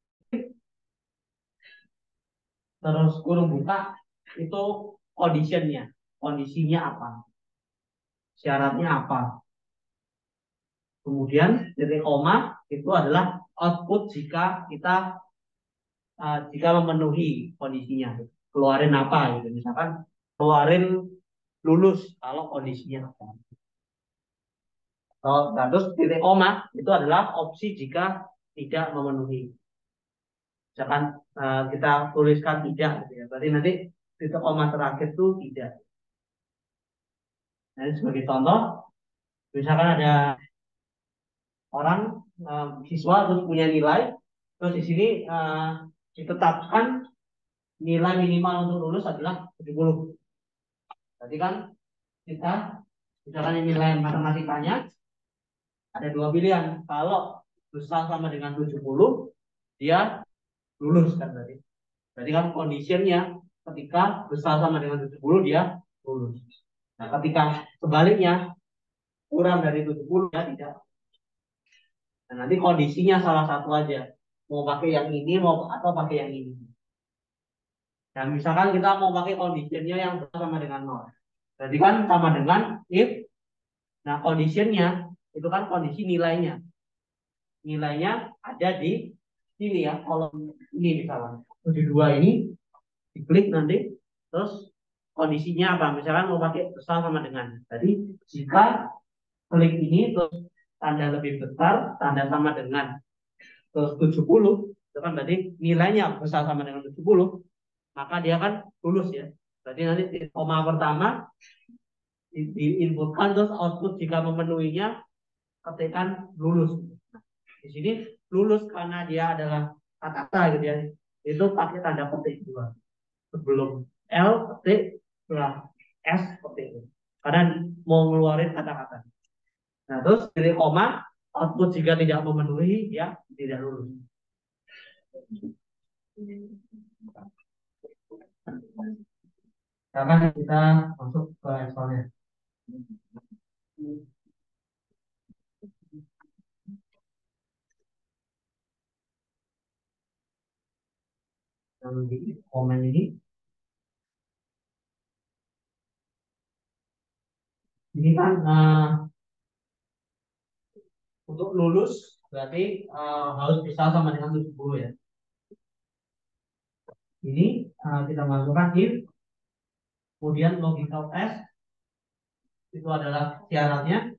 terus kurung buka, itu conditionnya, kondisinya apa, syaratnya apa. Kemudian titik koma itu adalah output jika kita jika memenuhi kondisinya, keluarin apa gitu, misalkan keluarin lulus kalau kondisinya apa. Nah, terus titik koma itu adalah opsi jika tidak memenuhi. Misalkan kita tuliskan tidak gitu ya, berarti nanti titik koma terakhir itu tidak. Nah, sebagai contoh, misalkan ada orang siswa terus punya nilai, terus di sini ditetapkan nilai minimal untuk lulus adalah 70. Berarti kan kita misalkan nilai matematikanya ada dua pilihan. Kalau besar sama dengan 70, dia lulus kan berarti. Berarti kan conditionnya ketika besar sama dengan 70 dia lulus. Nah, ketika sebaliknya kurang dari 70 ya tidak. Nah, nanti kondisinya salah satu aja. Mau pakai yang ini mau atau pakai yang ini. Nah, misalkan kita mau pakai conditionnya yang sama dengan 0. Berarti kan sama dengan if. Nah, conditionnya itu kan kondisi nilainya. Nilainya ada di sini ya, kolom ini misalnya. Di dua ini, diklik nanti, terus kondisinya apa? Misalkan mau pakai besar sama dengan. Jadi, jika klik ini, terus tanda lebih besar, tanda sama dengan, terus 70, itu kan berarti nilainya besar sama dengan 70, maka dia kan lulus ya. Berarti nanti koma pertama diinputkan, terus output jika memenuhinya ketikkan lulus. Nah, di sini lulus karena dia adalah kata-kata gitu ya. Itu pakai tanda petik dua. Sebelum L petik, setelah S petik itu. Karena mau ngeluarin kata-kata. Nah, terus dari koma, output jika tidak memenuhi, ya tidak lulus. Sekarang kita masuk ke Excelnya. Yang di komen ini Ini kan untuk lulus berarti harus bisa sama dengan 70 ya. Ini kita masukkan if, kemudian logical test itu adalah syaratnya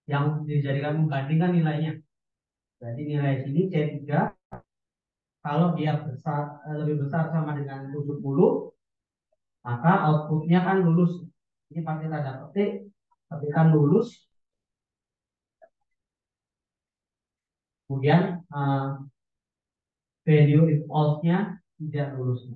yang dijadikan membandingkan nilainya. Berarti nilai sini C3 kalau dia besar lebih besar sama dengan 70, maka outputnya kan lulus. Ini pakai tanda petik, ketika lulus, kemudian value if false-nya tidak lulus.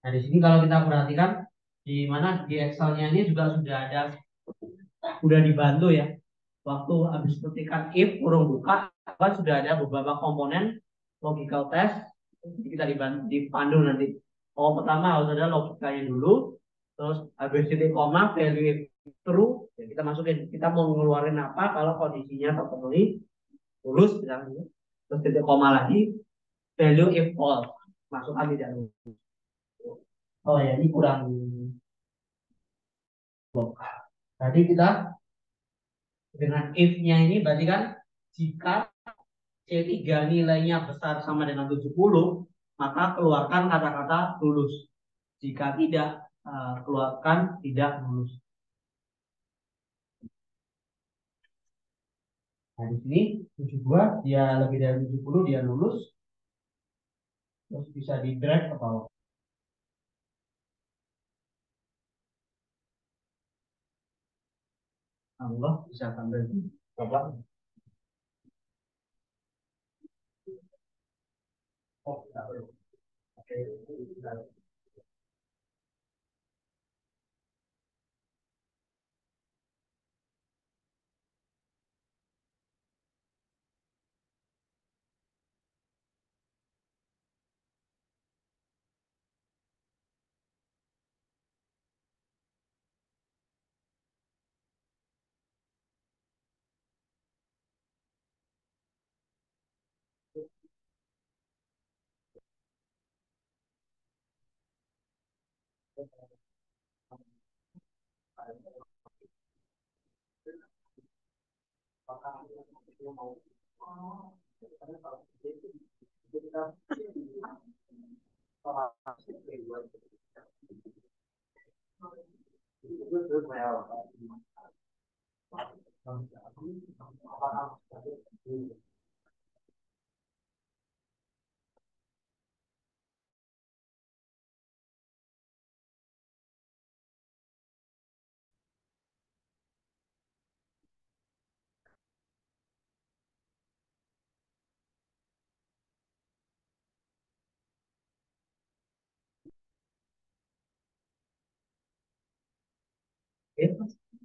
Nah, di sini kalau kita perhatikan di mana di Excel-nya ini juga sudah dibantu ya. Waktu habis ketikkan if kurung buka, kan sudah ada beberapa komponen logical test. Kita dipandu nanti. Oh, pertama harus ada logikanya dulu, terus habis titik koma value if true, ya kita masukin. Kita mau ngeluarin apa kalau kondisinya terpenuhi, lulus misalnya. Terus titik koma lagi value if false, masukkan tidak lulus. Oh ya, ini kurang. Tadi kita dengan if-nya ini berarti kan jika C3 nilainya besar sama dengan 70, maka keluarkan kata-kata lulus. Jika tidak, keluarkan tidak lulus. Nah, di sini 72 dia lebih dari 70 dia lulus. Terus bisa di drag ke bawah. Allah bisa tambah coba. Oh, tidak perlu. Oke.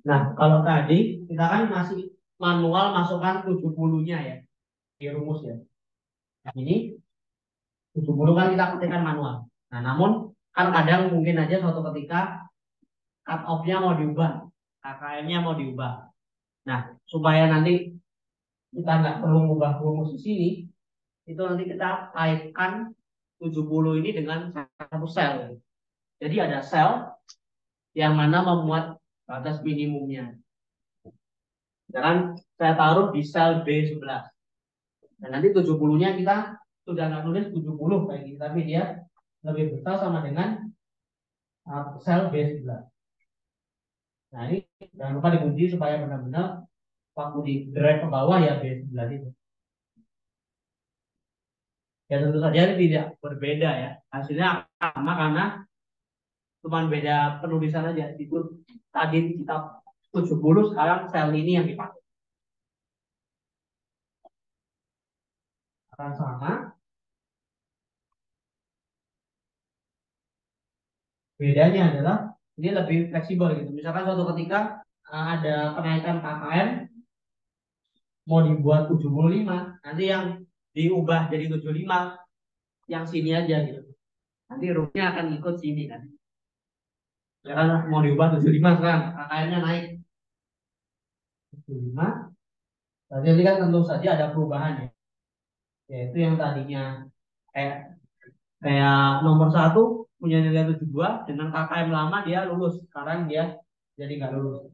Nah, kalau tadi kita kan masih manual masukkan 70-nya ya di rumus ya. Nah, ini 70 kan kita ketikkan manual. Nah, namun kan kadang mungkin aja suatu ketika cut off-nya mau diubah, KKM-nya mau diubah. Nah, supaya nanti kita nggak perlu mengubah rumus di sini, itu nanti kita kaitkan 70 ini dengan satu sel. Jadi ada sel yang mana memuat batas minimumnya. Jangan saya taruh di sel B11. Dan nanti 70-nya kita sudah nggak nulis 70 kayak gitu, tapi dia lebih besar sama dengan sel B11. Nah, ini jangan lupa dikunci supaya benar-benar waktu di drag ke bawah ya B11 itu. Ya tentu saja ini tidak berbeda ya. Hasilnya sama karena cuma beda penulisan aja. Itu tadi kita 70, sekarang sel ini yang dipakai. Akan sama. Bedanya adalah ini lebih fleksibel gitu. Misalkan suatu ketika ada kenaikan KKM mau dibuat 75, nanti yang diubah jadi 75, yang sini aja gitu. Nanti rumusnya akan ikut sini kan. Sekarang mau diubah 75 sekarang, KKM-nya naik 75. Berarti nanti kan tentu saja ada perubahan ya, yaitu yang tadinya kayak kayak nomor satu punya nilai 72 dengan KKM lama dia lulus, sekarang dia jadi nggak lulus.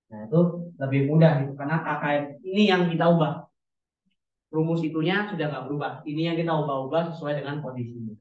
Nah itu lebih mudah gitu karena KKM ini yang kita ubah, rumus itunya sudah nggak berubah, ini yang kita ubah-ubah sesuai dengan kondisinya.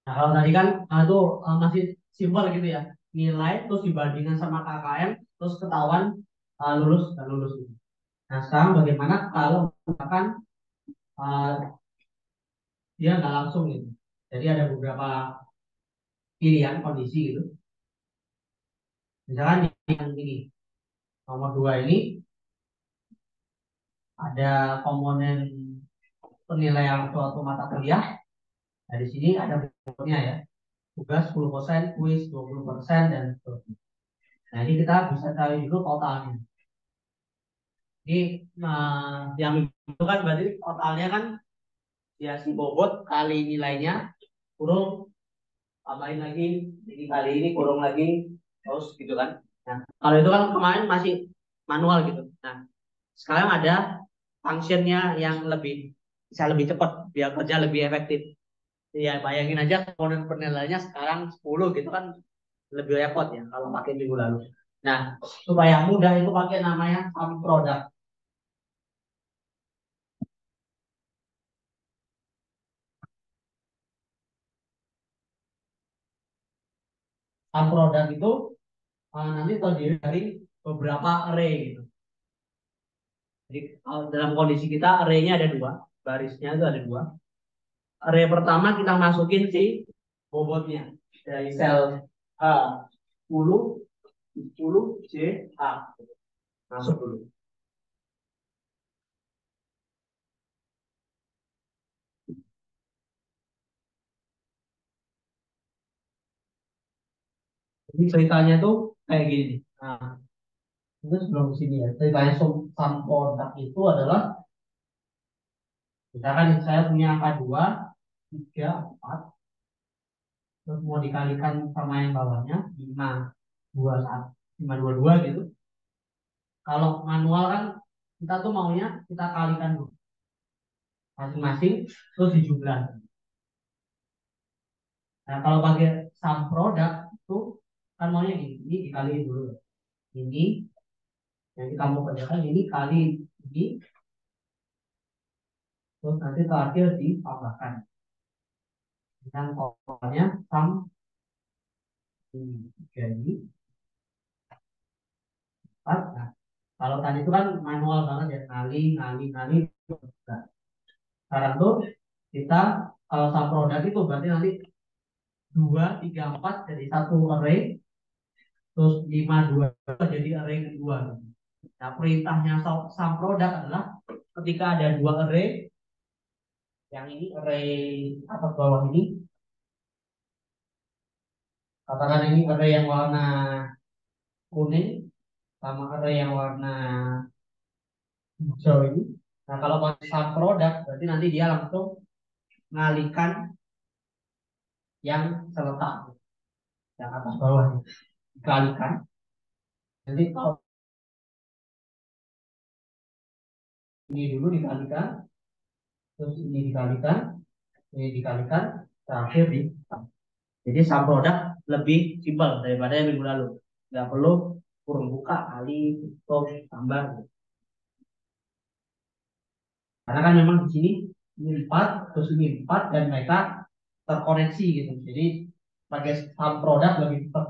Nah, kalau tadi kan itu masih simpel gitu ya. Nilai terus dibandingkan sama KKM terus ketahuan lulus dan lulus gitu. Nah, sekarang bagaimana kalau misalkan uh, dia nggak langsung gitu. Jadi ada beberapa pilihan kondisi gitu. Misalkan yang ini nomor dua ini ada komponen penilaian suatu mata kuliah. Nah, di sini ada bentuknya ya. Tugas 10%, kuis 20% dan seterusnya. Nah, ini kita bisa cari dulu totalnya. Ini yang itu kan berarti totalnya kan ya si bobot kali nilainya kurung tambahin lagi ini kali ini kurung lagi terus gitu kan. Nah, kalau itu kan kemarin masih manual gitu. Nah, sekarang ada functionnya yang lebih bisa lebih cepat biar kerja lebih efektif. Ya bayangin aja komponen penilaiannya sekarang 10 gitu kan lebih repot ya kalau pakai minggu lalu. Nah, supaya mudah itu pakai namanya sum product. Sum product itu nanti terdiri dari beberapa array gitu. Jadi dalam kondisi kita array-nya ada dua, barisnya itu ada dua. Array pertama kita masukin si bobotnya dari sel A 10, 10 C A masuk dulu. Jadi ceritanya tuh kayak gini. Nah, itu sebelum sini ya. Ceritanya sum product itu adalah misalkan saya punya angka 2, 3, 4, terus mau dikalikan sama yang bawahnya 5, 2, 1, 5, 2, 2 gitu. Kalau manual kan kita tuh maunya kita kalikan dulu masing-masing terus dijumlah. Nah kalau pakai sum product itu kan maunya ini dikaliin dulu. Ini yang kita mau kerjakan ini kali ini terus nanti terakhir ditambahkan dengan totalnya sum ini jadi 4. Nah, kalau tadi itu kan manual banget ya kali kali kali. Nah, sekarang tuh kita kalau sum product itu berarti nanti 2, 3, 4 jadi satu array, terus 5, 2 jadi array kedua. Nah, perintahnya sum product adalah ketika ada dua array, yang ini array atas bawah ini, katakan ini array yang warna kuning sama array yang warna hijau ini. Nah, kalau pakai sum product berarti nanti dia langsung mengalihkan yang seletak, yang atas bawah ini. Dikalikan. Jadi kalau ini dulu dikalikan, terus ini dikalikan, terakhir di. Jadi sum product lebih simpel daripada yang minggu lalu. Nggak perlu kurung buka kali tutup tambah. Karena kan memang di sini ini 4, terus ini 4 dan mereka terkoneksi gitu. Jadi pakai sum produk lebih cepat.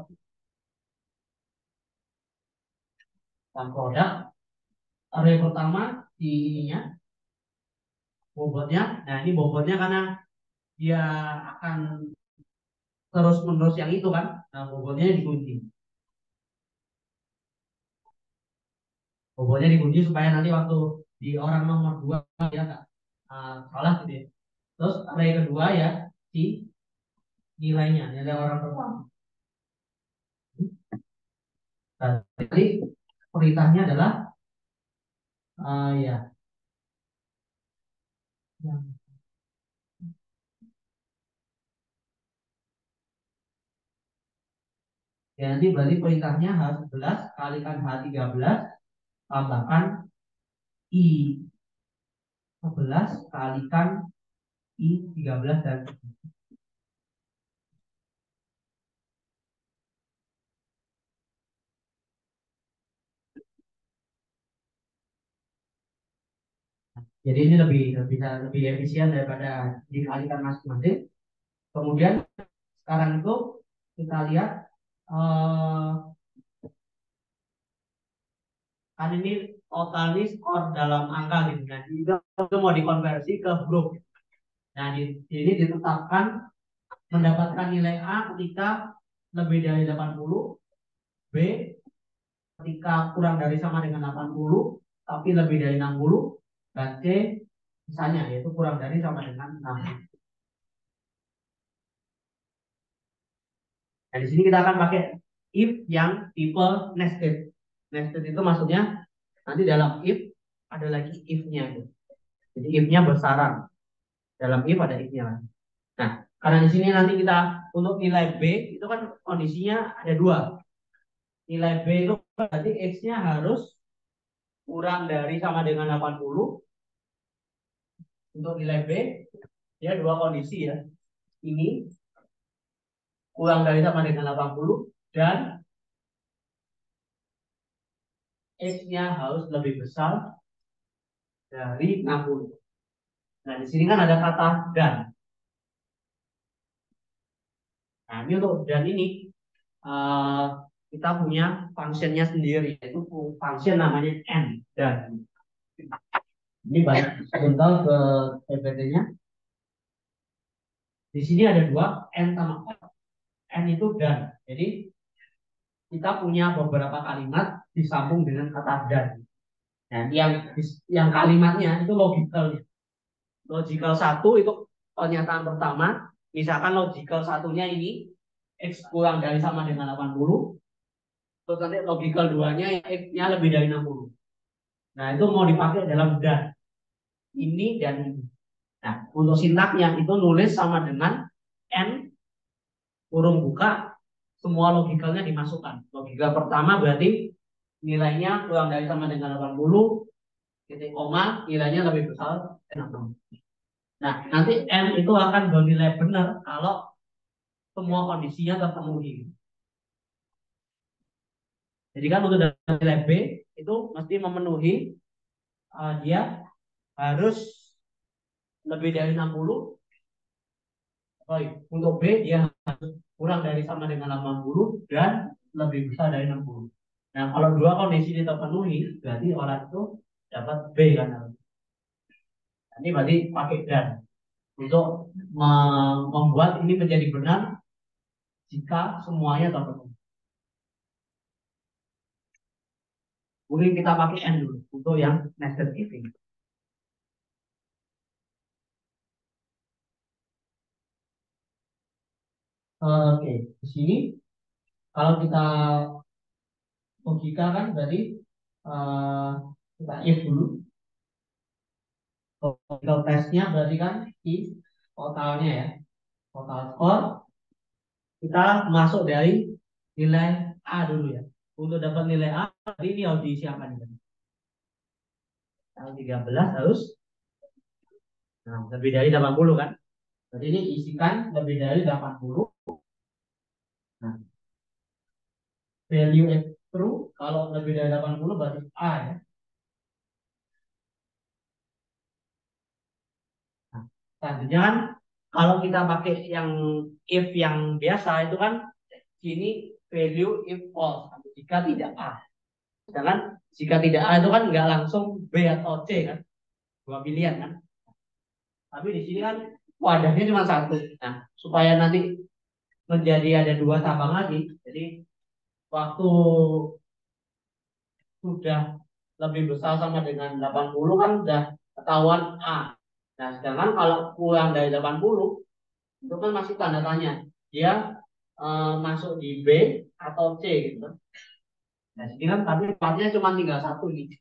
Sum produk array pertama di ininya bobotnya. Nah, ini bobotnya karena dia akan terus menerus yang itu kan. Nah, bobotnya dikunci. Bobotnya dikunci supaya nanti waktu di orang nomor 2 ya nggak salah gitu ya. Terus array kedua ya si nilainya, nilai orang pertama. Nah, jadi perintahnya adalah ya, yang ya nanti berarti perintahnya H11 kalikan H13 tambahkan I11 kalikan I13 dan jadi ini lebih efisien daripada dikalikan masing-masing. Kemudian sekarang itu kita lihat eh, kan ini total ini skor dalam angka gitu. Nah, itu mau dikonversi ke grup. Nah, di sini ditetapkan mendapatkan nilai A ketika lebih dari 80, B ketika kurang dari sama dengan 80 tapi lebih dari 60, dan C misalnya yaitu kurang dari sama dengan 60. Nah, di sini kita akan pakai if yang tipe nested. Nested itu maksudnya nanti dalam if ada lagi if-nya. Jadi if-nya bersarang. Dalam if ada if-nya. Nah, karena di sini nanti kita untuk nilai B itu kan kondisinya ada dua. Nilai B itu berarti X-nya harus kurang dari sama dengan 80. Untuk nilai B, dia dua kondisi ya. Ini kurang dari sama dengan 80 dan X-nya harus lebih besar dari 60. Nah, di sini kan ada kata dan. Nah, ini untuk dan ini uh, kita punya fungsinya sendiri, yaitu function namanya n dan. Ini banyak sebentar ke TPT-nya. Di sini ada dua, n sama n itu dan. Jadi kita punya beberapa kalimat disambung dengan kata dan. Nah, yang kalimatnya itu logical. Logical satu itu pernyataan pertama. Misalkan logical satunya ini x kurang dari sama dengan 80. Terus nanti logical duanya x-nya lebih dari 60. Nah, itu mau dipakai dalam dan. Ini dan ini. Nah, untuk sintaknya itu nulis sama dengan n kurung buka semua logikalnya dimasukkan. Logikal pertama berarti nilainya kurang dari sama dengan 80, titik koma nilainya lebih besar dari 60. Nah, nanti n itu akan bernilai benar kalau semua kondisinya terpenuhi. Jadi kan untuk nilai B itu mesti memenuhi dia harus lebih dari 60. Sorry, untuk B dia kurang dari sama dengan 80 dan lebih besar dari 60. Nah, kalau dua kondisi ini terpenuhi, berarti orang itu dapat B kan. Ini berarti pakai dan untuk membuat ini menjadi benar jika semuanya terpenuhi. Mungkin kita pakai N dulu untuk yang nested if ini. Oke, di sini kalau kita logika kan berarti uh, kita if dulu. Logical testnya berarti kan if totalnya ya, total score kita masuk dari nilai A dulu ya. Untuk dapat nilai A, tadi ini harus disiapkan. Tanggal 13 harus lebih dari 80 kan. Jadi ini isikan lebih dari 80. Nah, value X true kalau lebih dari 80 berarti A ya. Selanjutnya kan kalau kita pakai yang if yang biasa itu kan sini value if false jika tidak A. Sedangkan jika tidak A itu kan nggak langsung B atau C kan, dua pilihan kan. Tapi di sini kan wadahnya cuma satu. Nah, supaya nanti menjadi ada dua cabang lagi. Jadi waktu sudah lebih besar sama dengan 80 kan udah ketahuan A. Nah, sedangkan kalau kurang dari 80 itu kan masih tanda tanya. Dia masuk di B atau C gitu. Nah, sini kan tapi partnya cuma tinggal satu nih.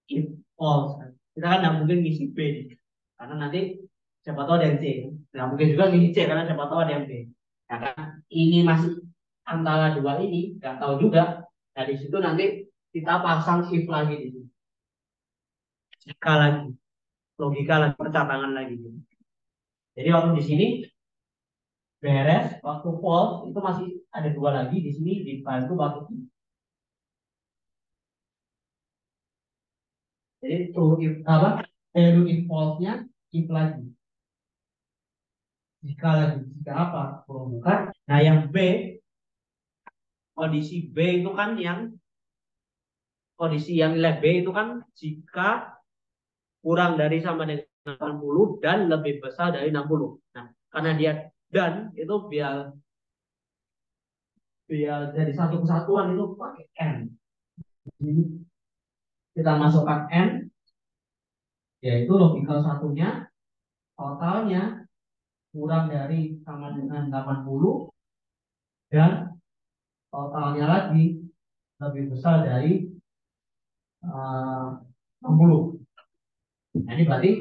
If false. Kita kan nggak mungkin ngisi B nih. Karena nanti siapa tahu ada yang C. Nggak mungkin juga ngisi C karena siapa tahu ada yang B. Nah, karena ini masih antara dua ini, nggak tahu juga. Nah, di situ nanti kita pasang if lagi di sini. Jika lagi, logika lagi, percabangan lagi. Jadi waktu di sini beres, waktu false itu masih ada dua lagi di sini dibantu waktu ini. Jadi true if apa? Value if false-nya if lagi. Jika lagi, jika apa? Bukan. Nah, yang B, kondisi B itu kan yang kondisi yang nilai B itu kan jika kurang dari sama dengan 80 dan lebih besar dari 60. Nah, karena dia dan itu biar biar jadi satu kesatuan itu pakai N. Jadi kita masukkan N, yaitu logikal satunya, totalnya kurang dari sama dengan 80 dan totalnya lagi lebih besar dari 60. Nah, ini berarti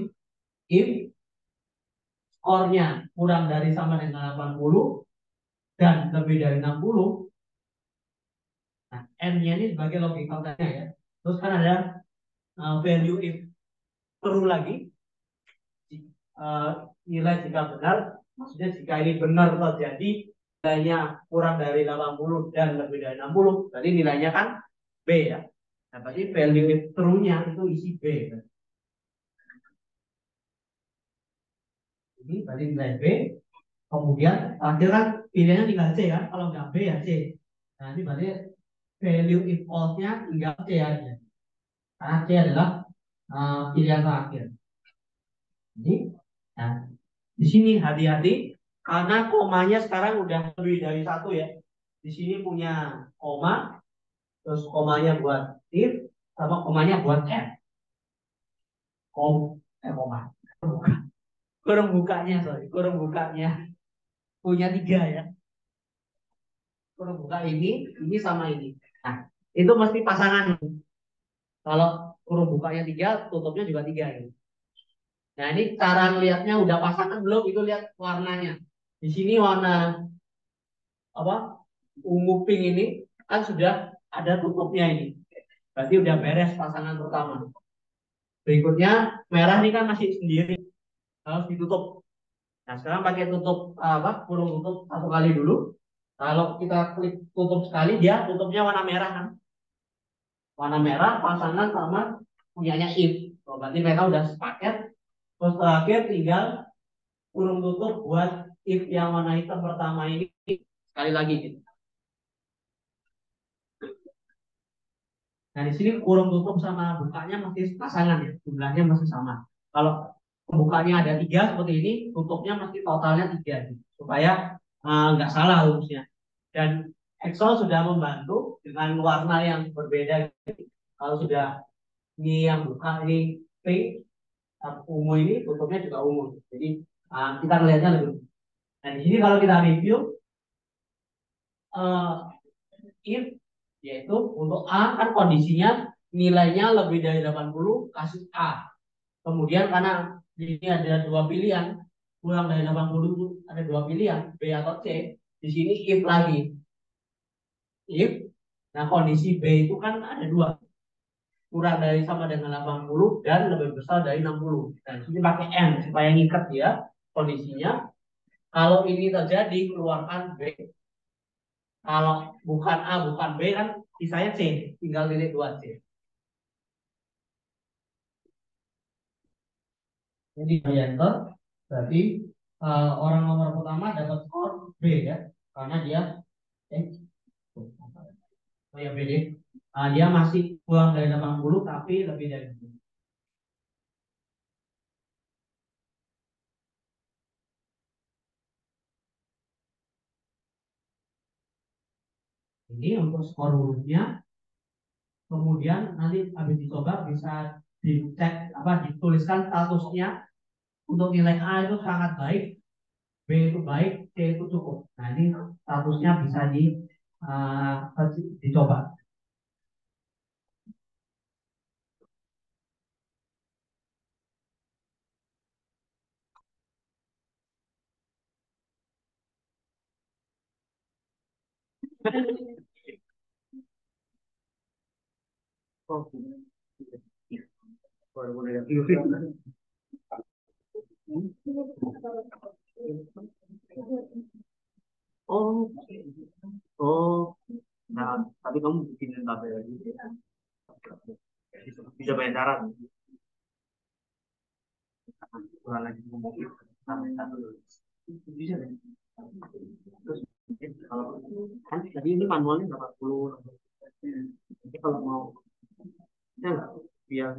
if skornya kurang dari sama dengan 80 dan lebih dari 60. Nah, N-nya ini sebagai logical tanya ya. Terus kan ada value if true lagi. Nilai jika benar, maksudnya jika ini benar terjadi, nilainya kurang dari 80 dan lebih dari 60, berarti nilainya kan B ya. Nah, berarti value if true-nya itu isi B. Kan? Ini berarti nilai B. Kemudian akhir kan pilihannya tinggal C kan. Kalau nggak B ya C. Nah, ini berarti value if false-nya tinggal C aja. Karena C adalah pilihan terakhir. Jadi, nah, di sini hati-hati karena komanya sekarang udah lebih dari satu ya. Di sini punya koma, terus komanya buat if, sama komanya buat n. Koma. Kurung bukanya, sorry, kurung bukanya punya tiga ya. Kurung buka ini sama ini. Nah, itu mesti pasangan. Kalau kurung bukanya tiga, tutupnya juga tiga ini. Nah, ini cara lihatnya udah pasangan belum? Itu lihat warnanya. Di sini warna apa? Ungu pink ini kan sudah ada tutupnya ini. Berarti udah beres pasangan pertama. Berikutnya merah ini kan masih sendiri, harus ditutup. Nah, sekarang pakai tutup apa? Kurung tutup satu kali dulu. Kalau kita klik tutup sekali, dia tutupnya warna merah kan? Warna merah pasangan sama punyanya if. Oh, berarti mereka udah sepaket. Terus terakhir tinggal kurung tutup buat if yang warna hitam pertama ini sekali lagi gitu. Nah, di sini kurung tutup sama bukanya masih pasangan ya, jumlahnya masih sama. Kalau bukanya ada tiga seperti ini, tutupnya mesti totalnya tiga, gitu. Supaya nggak salah rumusnya. Dan Excel sudah membantu dengan warna yang berbeda. Kalau sudah ini yang buka ini pink, ungu ini tutupnya juga ungu. Jadi kita melihatnya lebih. Nah, di sini kalau kita review, if yaitu untuk A kan kondisinya nilainya lebih dari 80 kasih A. Kemudian karena di sini ada dua pilihan, kurang dari 80 ada dua pilihan, B atau C. Di sini if lagi. If, nah kondisi B itu kan ada dua, kurang dari sama dengan 80 dan lebih besar dari 60. Dan di sini pakai N supaya ngikat ya kondisinya. Kalau ini terjadi keluarkan B. Kalau bukan A, bukan B kan sisanya C, tinggal titik 2 C. Jadi enter, Berarti orang nomor pertama dapat skor B ya, karena dia oh ya BD. Dia masih kurang dari 80 tapi lebih dari itu. Ini untuk skor hurufnya. Kemudian nanti habis dicoba bisa dicek apa dituliskan statusnya untuk nilai A itu sangat baik, B itu baik, C itu cukup. Nah ini statusnya bisa dicoba. Oh, oh, oh. Nah, tapi kamu bikin tabel lagi. Bisa banyak cara. Kurang lagi bisa kan? Terus kalau kan tadi ini manualnya 80. Jadi kalau mau ya enggak biar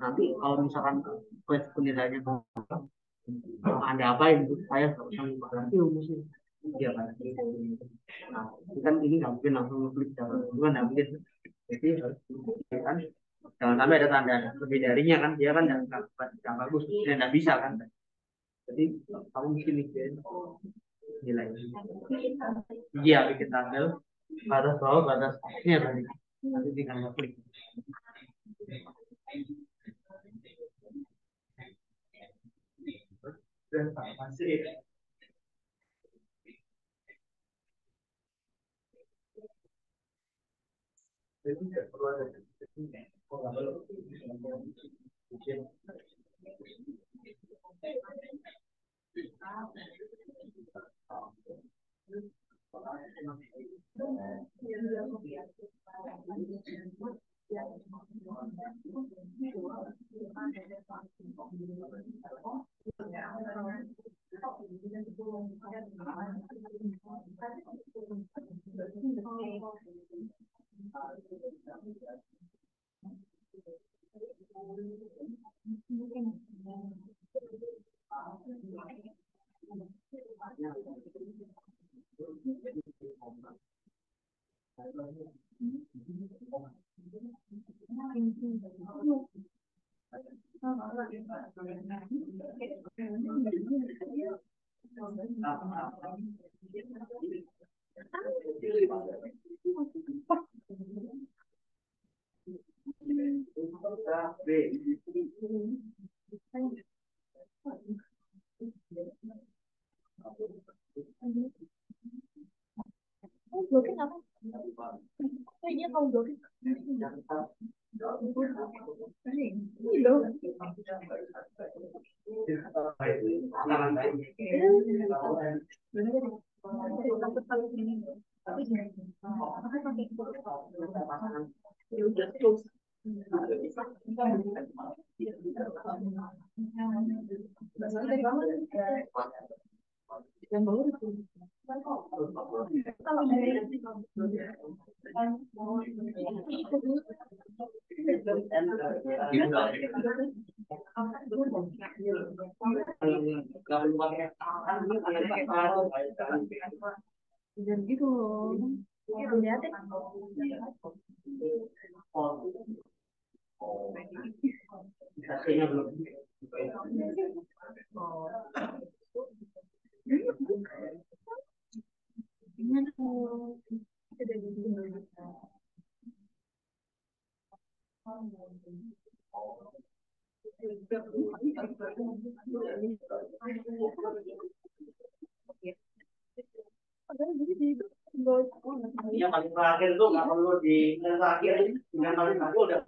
nanti kalau misalkan quest penilaiannya ada apa itu saya nggak usah berarti rumusnya dia kan nah kan ini nggak mungkin langsung klik jalan itu kan nggak mungkin jadi harus kan jangan sampai ada tanda lebih darinya kan dia kan yang bagus dia nggak bisa kan jadi kamu mesti mikirin nilai iya bikin tabel batas bawah batas atasnya tadi nanti tinggal klik. Masih jadi nggak perlu ada oh nggak perlu Blokin apa? Oh iya kalau blokin. Ini loh. Yang baru kalau dari jadi gitu loh. Lihat deh. Hasilnya belum. Yang paling terakhir itu nggak perlu di yang terakhir yang paling terakhir udah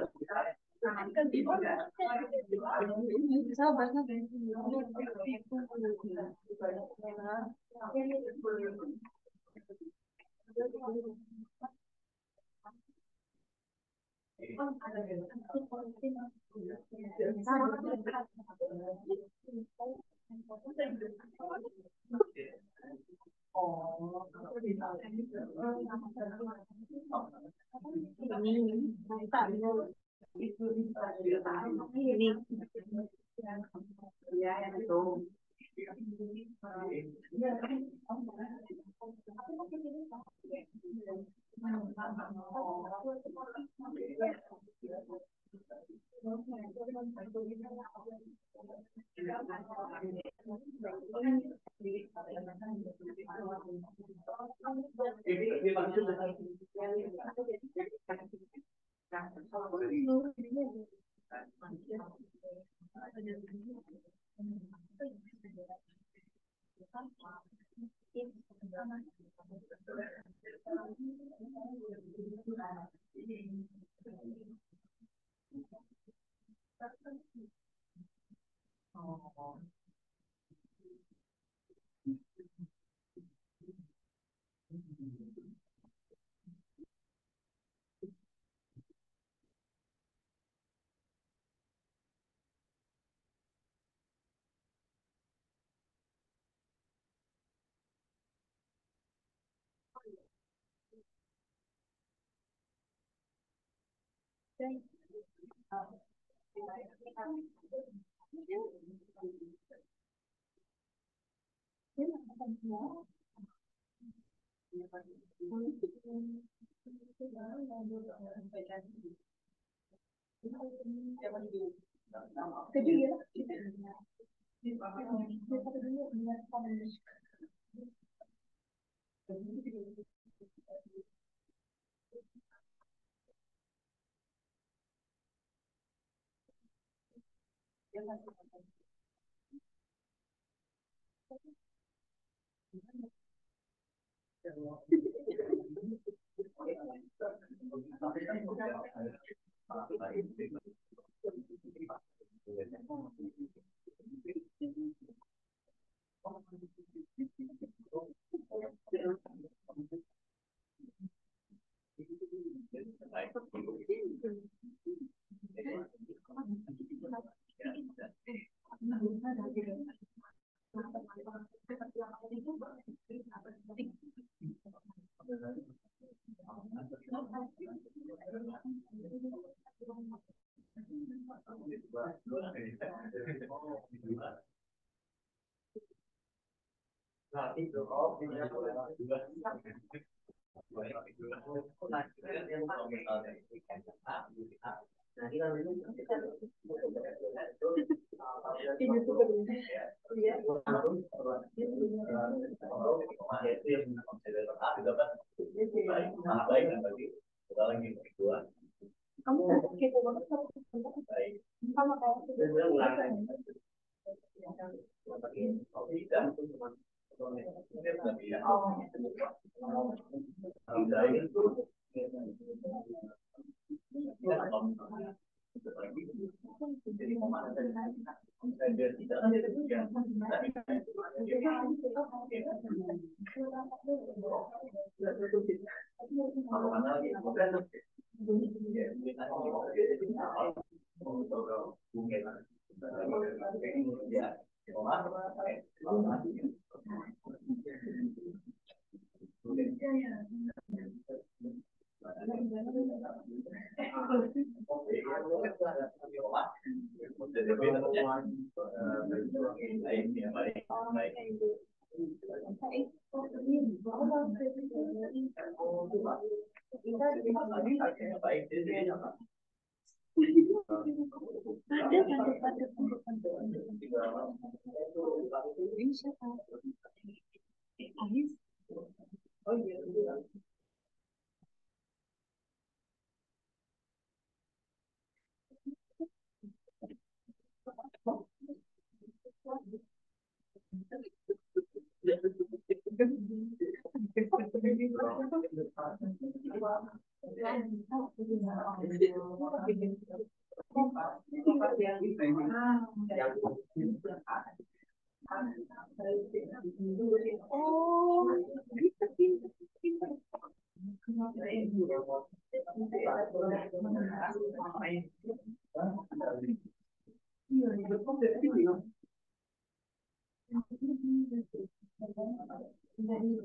Baik,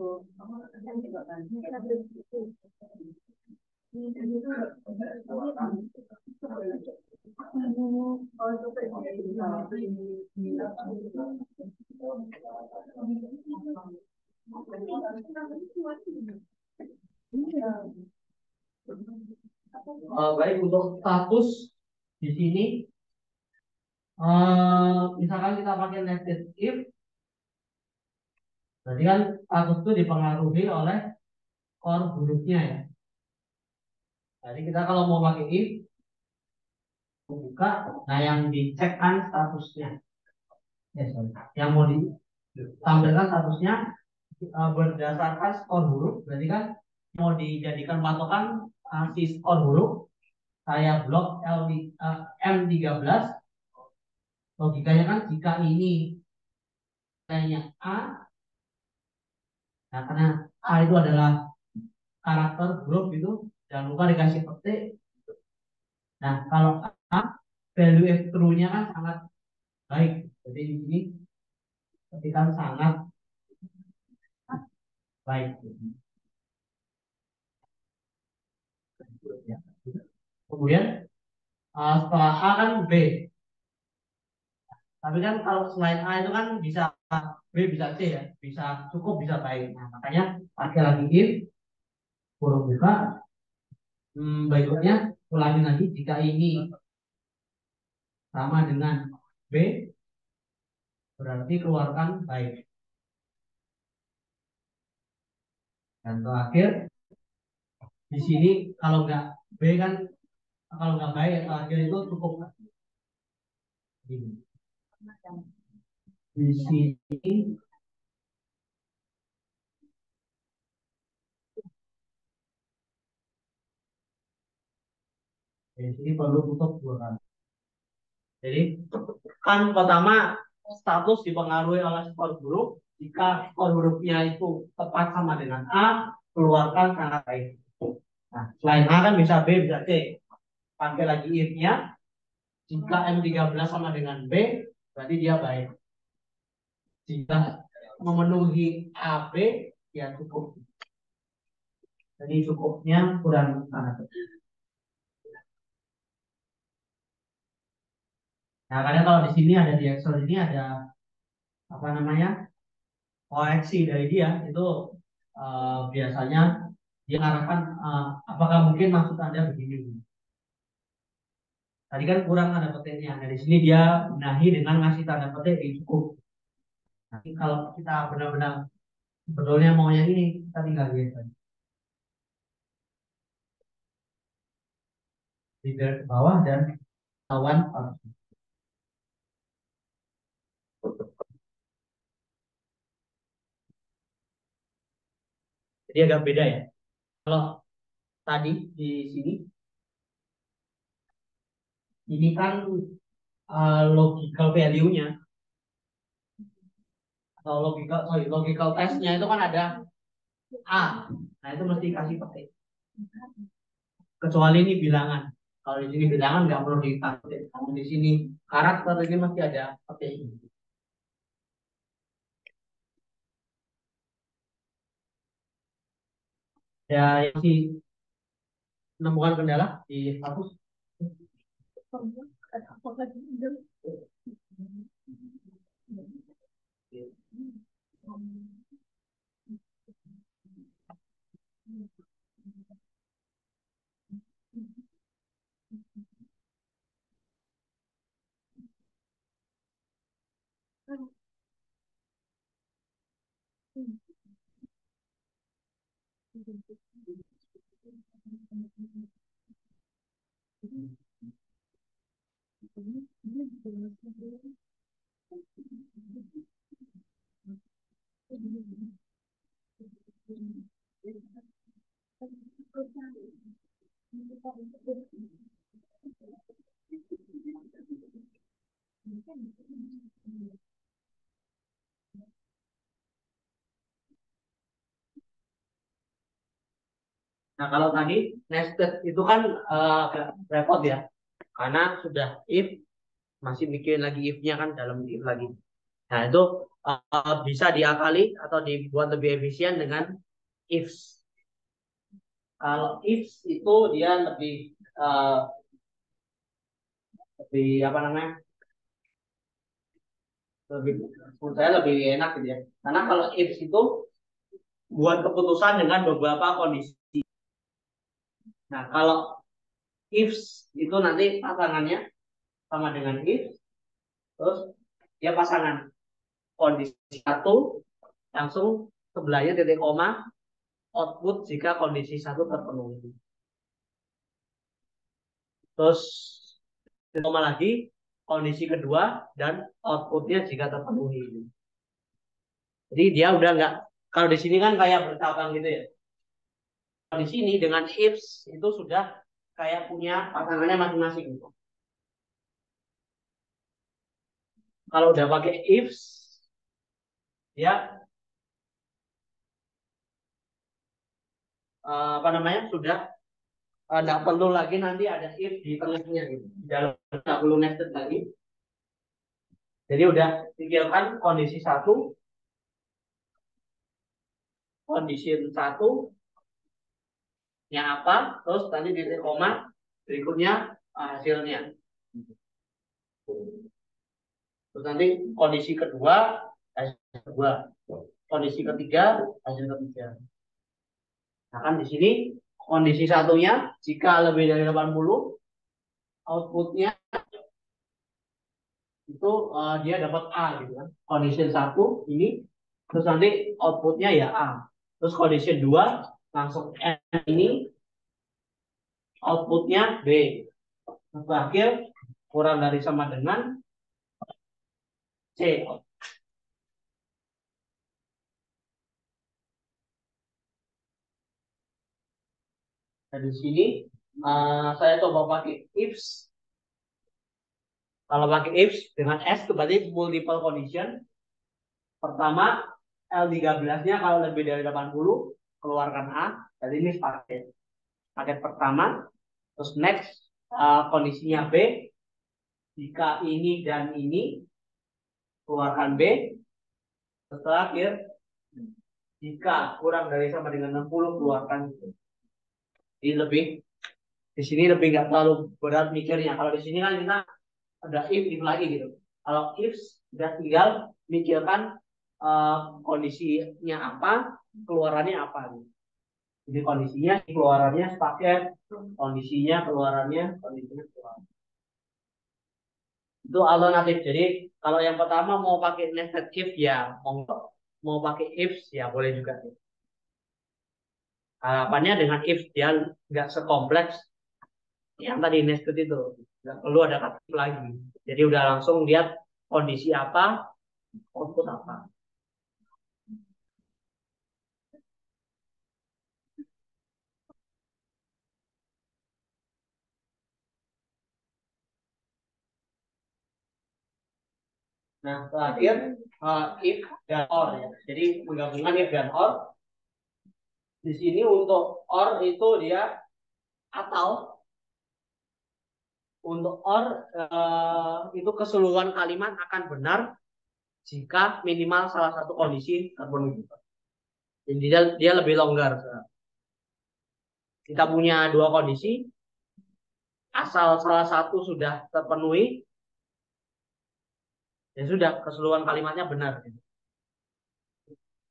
untuk status di sini, misalkan kita pakai nested if, berarti kan status itu dipengaruhi oleh core hurufnya ya. Jadi kita kalau mau pakai if, buka, nah yang dicek kan statusnya. Yang mau ditampilkan statusnya berdasarkan skor huruf, berarti kan mau dijadikan patokan si skor huruf saya blok M13, logikanya kan jika ini nilainya A, nah karena A itu adalah karakter huruf itu, jangan lupa dikasih petik. Nah kalau A value true-nya kan sangat baik, jadi di sini ketika sangat baik. Kemudian setelah A kan B. Tapi kan kalau selain A itu kan bisa B, bisa C ya, bisa cukup, bisa baik. Nah, makanya pakai lagi if, kurung buka, berikutnya ulangi lagi jika ini sama dengan B, berarti keluarkan baik. Dan terakhir di sini kalau nggak B kan, kalau nggak baik terakhir itu cukup. Di sini perlu tutup 2 kali. Jadi kan pertama status dipengaruhi oleh skor huruf. Jika skor hurufnya itu tepat sama dengan A, keluarkan sangat baik. Nah, selain A kan bisa B, bisa C. Pakai lagi if-nya. Jika M13 sama dengan B, berarti dia baik. Jika memenuhi AB, ya cukup. Jadi cukupnya kurang sangat. Nah, karena kalau di sini ada di Excel ini ada apa namanya koreksi dari dia itu biasanya dia ngarahkan apakah mungkin maksud Anda begini. Tadi kan kurang tanda petiknya. Nah, di sini dia benahi dengan ngasih tanda petik yang cukup. Nanti kalau kita benar-benar sebetulnya maunya ini, kita tinggal lihat tadi. Di ke bawah dan lawan palsu. Jadi agak beda ya. Kalau tadi di sini, ini kan logical value-nya atau logical test-nya itu kan ada A. Nah itu mesti kasih petik. Kecuali ini bilangan. Kalau di sini bilangan nggak perlu dikasih. Kalau di sini karakter ini masih ada petik. Ya yang si menemukan kendala di status. Nah kalau tadi nested itu kan agak repot ya, karena sudah if masih bikin lagi if-nya kan dalam if lagi. Nah itu bisa diakali atau dibuat lebih efisien dengan ifs. Kalau ifs itu dia lebih apa namanya, lebih menurut saya lebih enak gitu ya. Karena kalau ifs itu buat keputusan dengan beberapa kondisi. Nah kalau ifs itu nanti pasangannya sama dengan if, terus dia pasangan kondisi satu langsung sebelahnya titik koma, output jika kondisi satu terpenuhi. Terus titik koma lagi kondisi kedua dan outputnya jika terpenuhi. Jadi dia udah nggak, kalau di sini kan kayak bercabang gitu ya. Kalau di sini dengan ifs itu sudah kayak punya pasangannya masing-masing. Kalau udah pakai ifs ya apa namanya, sudah nggak perlu lagi nanti ada if di tengahnya gitu. Di dalam nggak perlu nested lagi. Jadi udah pikirkan kondisi satu, kondisi satu yang apa, terus tadi titik koma berikutnya hasilnya. Terus nanti kondisi kedua hasil kedua, kondisi ketiga hasil ketiga. Nah kan di sini kondisi satunya jika lebih dari 80 outputnya itu dia dapat A gitu kan. Kondisi satu ini terus nanti outputnya ya A. Terus kondisi dua langsung N ini outputnya B. Terakhir kurang dari sama dengan C. Dan di sini saya coba pakai ifs. Kalau pakai ifs dengan S itu berarti multiple condition. Pertama L13-nya kalau lebih dari 80 keluarkan A. Jadi ini paket pertama. Terus next kondisinya B. Jika ini dan ini keluarkan B. Terus terakhir jika kurang dari sama dengan 60 keluarkan B. Jadi lebih di sini lebih nggak terlalu berat mikirnya. Kalau di sini kan kita ada if lagi gitu. Kalau if udah tinggal mikirkan kondisinya apa, keluarannya apa. Gitu. Jadi kondisinya, keluarannya sepaket, kondisinya, keluarannya, kondisinya, keluaran. Itu alternatif. Jadi kalau yang pertama mau pakai nested if ya mau pakai if ya boleh juga. Harapannya dengan if dia nggak sekompleks yang tadi nested itu, nggak perlu ada kata if lagi. Jadi udah langsung lihat kondisi apa, output apa. Nah, terakhir if dan or ya. Jadi menggabungkan if dan or. Di sini untuk or itu dia atau untuk or itu keseluruhan kalimat akan benar jika minimal salah satu kondisi terpenuhi. Jadi dia lebih longgar. Kita punya dua kondisi, asal salah satu sudah terpenuhi, ya sudah keseluruhan kalimatnya benar.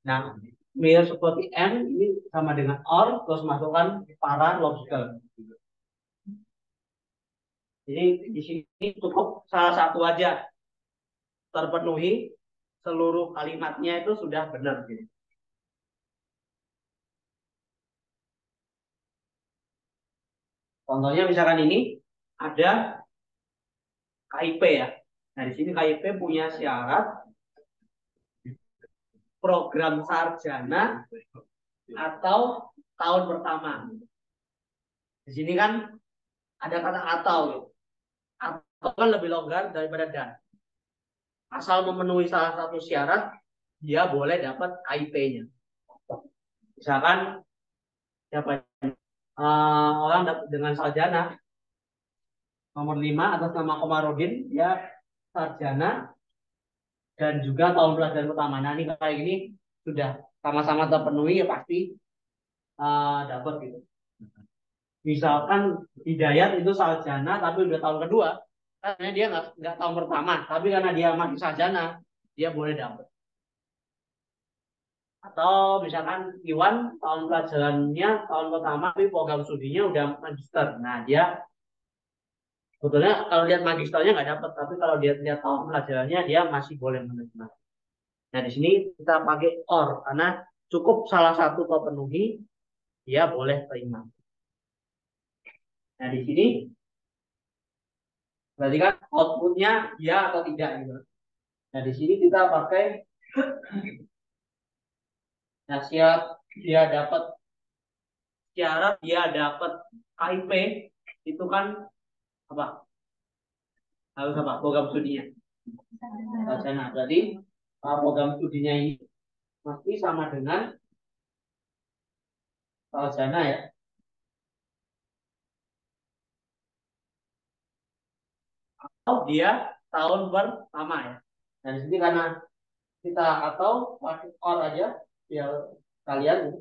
Nah, mirip seperti M ini sama dengan or, terus masukkan para logical. Jadi di sini cukup salah satu aja terpenuhi, seluruh kalimatnya itu sudah benar. Contohnya misalkan ini ada KIP ya. Nah di sini KIP punya syarat program sarjana atau tahun pertama. Di sini kan ada kata atau. Atau kan lebih longgar daripada dan. Asal memenuhi salah satu syarat, dia boleh dapat KIP-nya. Misalkan siapa orang dengan sarjana nomor 5 atas nama Komarudin, dia sarjana dan juga tahun pelajaran pertama. Nah ini kayak gini sudah sama-sama terpenuhi ya pasti dapat gitu. Misalkan Hidayat itu sarjana tapi udah tahun kedua, karena dia nggak tahun pertama, tapi karena dia masih sarjana, dia boleh dapat. Atau misalkan Iwan tahun pelajarannya tahun pertama, tapi program studinya udah magister. Nah dia sebetulnya kalau lihat magisternya nggak dapat, tapi kalau dia lihat tahun pelajarannya dia masih boleh menerima. Nah di sini kita pakai or karena cukup salah satu terpenuhi dia boleh terima. Nah di sini berarti kan outputnya ya atau tidak gitu. Nah di sini kita pakai nasihat dia dapat syarat dia dapat KIP itu kan apa harus apa program studinya sarjana. Berarti program studinya ini pasti sama dengan sarjana ya. Atau dia tahun pertama ya. Nah di sini karena kita atau pakai or aja biar kalian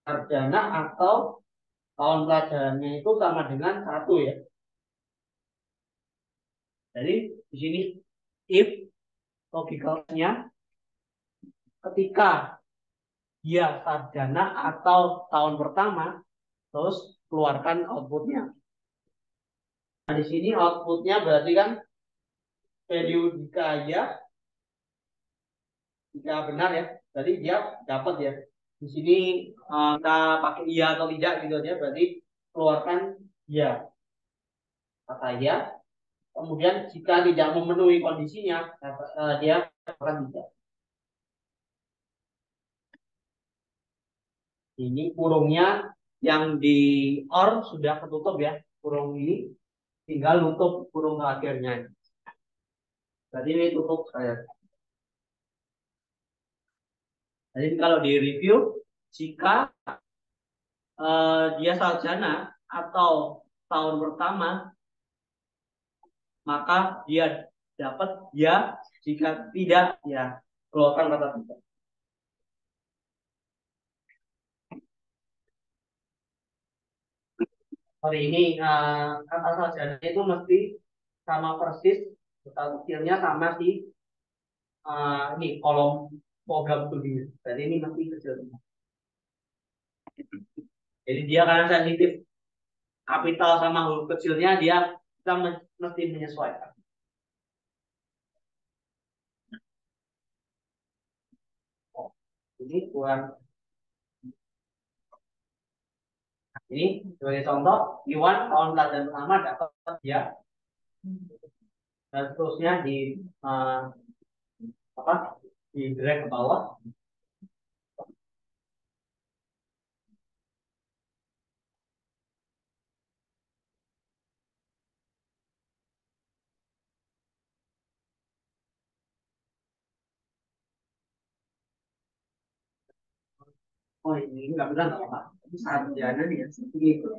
sarjana atau tahun pelajarannya itu sama dengan satu ya. Jadi di sini if logicalnya ketika dia sarjana atau tahun pertama terus keluarkan outputnya. Nah di sini outputnya berarti kan value jika ya jika benar ya, berarti dia dapat ya. Di sini kita pakai iya atau tidak gitu aja, berarti keluarkan ya kata ya. Kemudian jika tidak memenuhi kondisinya, dia akan tidak. Ini kurungnya yang di or sudah ketutup ya, kurung ini tinggal nutup kurung akhirnya. Berarti ini tutup saya. Jadi kalau di review, jika dia sarjana atau tahun pertama, maka dia dapat ya, jika tidak ya keluarkan kata tidak. Hari ini kata sarjana itu mesti sama persis kata kecilnya sama si ini kolom program studi. Jadi ini mesti kecil. Jadi dia karena sensitif kapital sama huruf kecilnya dia kita mesti menyesuaikan. Oh, ini kurang. Ini sebagai contoh, Iwan tahun pelajaran pertama dapat ya, dan seterusnya di apa di drag ke bawah. Oh ini nggak benar nggak apa-apa. Sarjana dia seperti itu.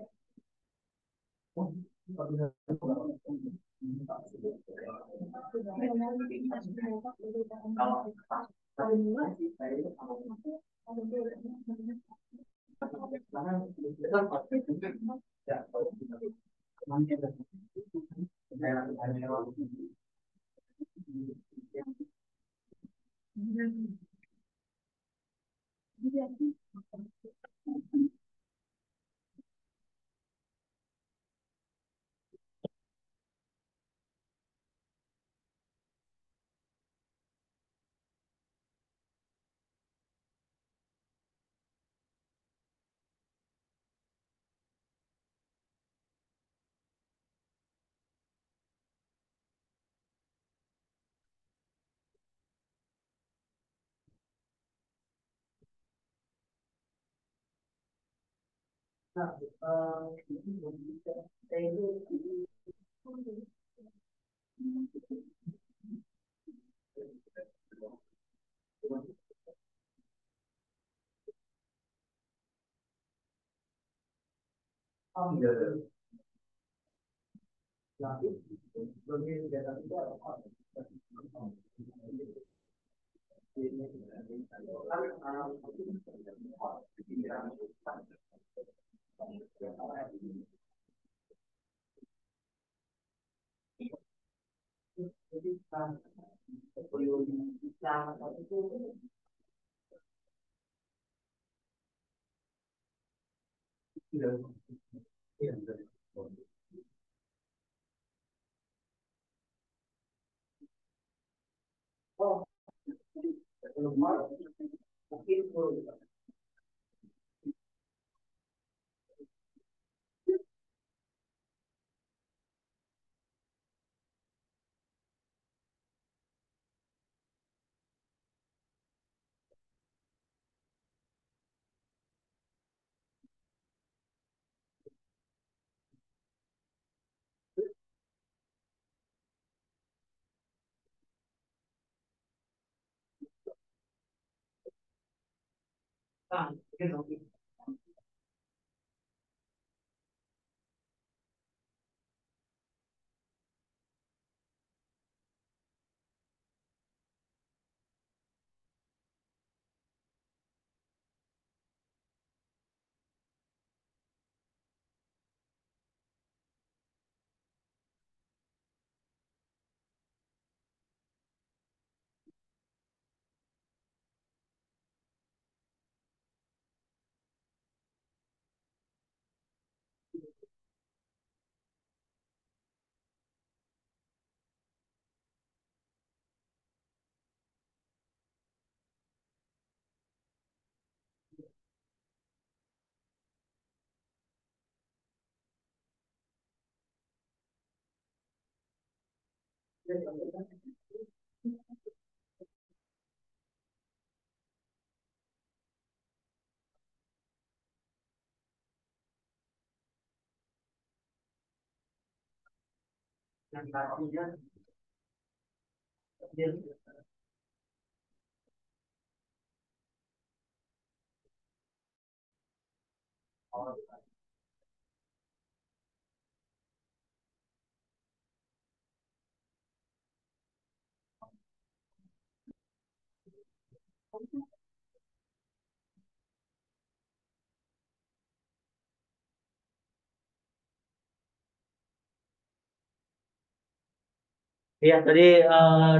Iya, tadi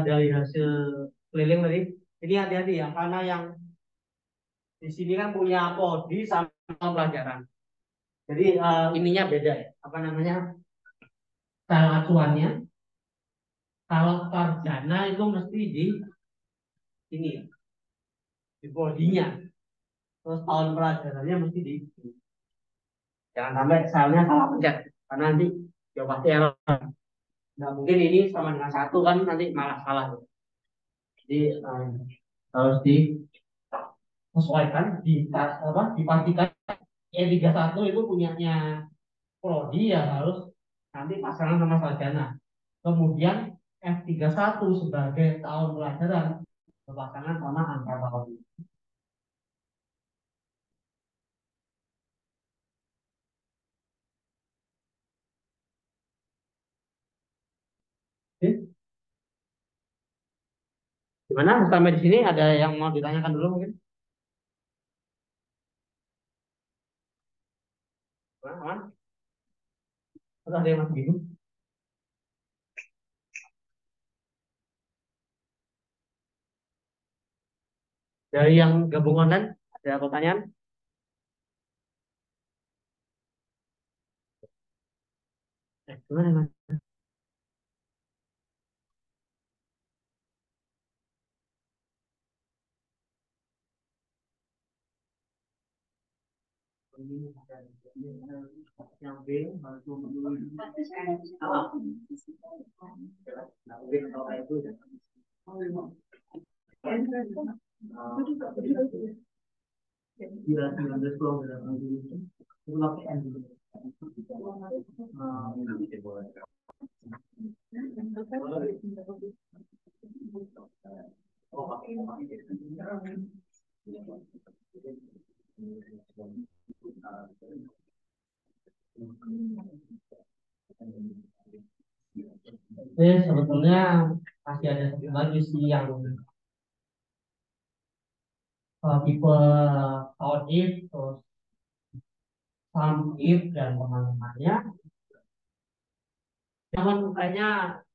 dari hasil keliling tadi, ini hati-hati ya, karena yang di sini kan punya kodi sama pelajaran. Jadi ininya beda ya, apa namanya, cara acuannya. Kalau sarjana itu mesti di ini ya, di bodinya. Terus tahun pelajarannya mesti di sini. Jangan sampai salahnya salah pencet, karena nanti ya pasti error. Nah, mungkin ini sama dengan satu kan nanti malah salah. Jadi harus disesuaikan, apa, dipastikan E31 itu punyanya prodi ya harus nanti pasangan sama sarjana. Kemudian F31 sebagai tahun pelajaran berpasangan sama angka tahun. Oke. Gimana? Sampai di sini ada yang mau ditanyakan dulu mungkin? Mana? Atau ada yang masih bingung? Dari yang gabung online ada pertanyaan? Gimana Mas? Yang B harus Jadi sebetulnya pas masih ada satu lagi sih yang tipe out if, terus sum if dan teman-temannya. Namun kayaknya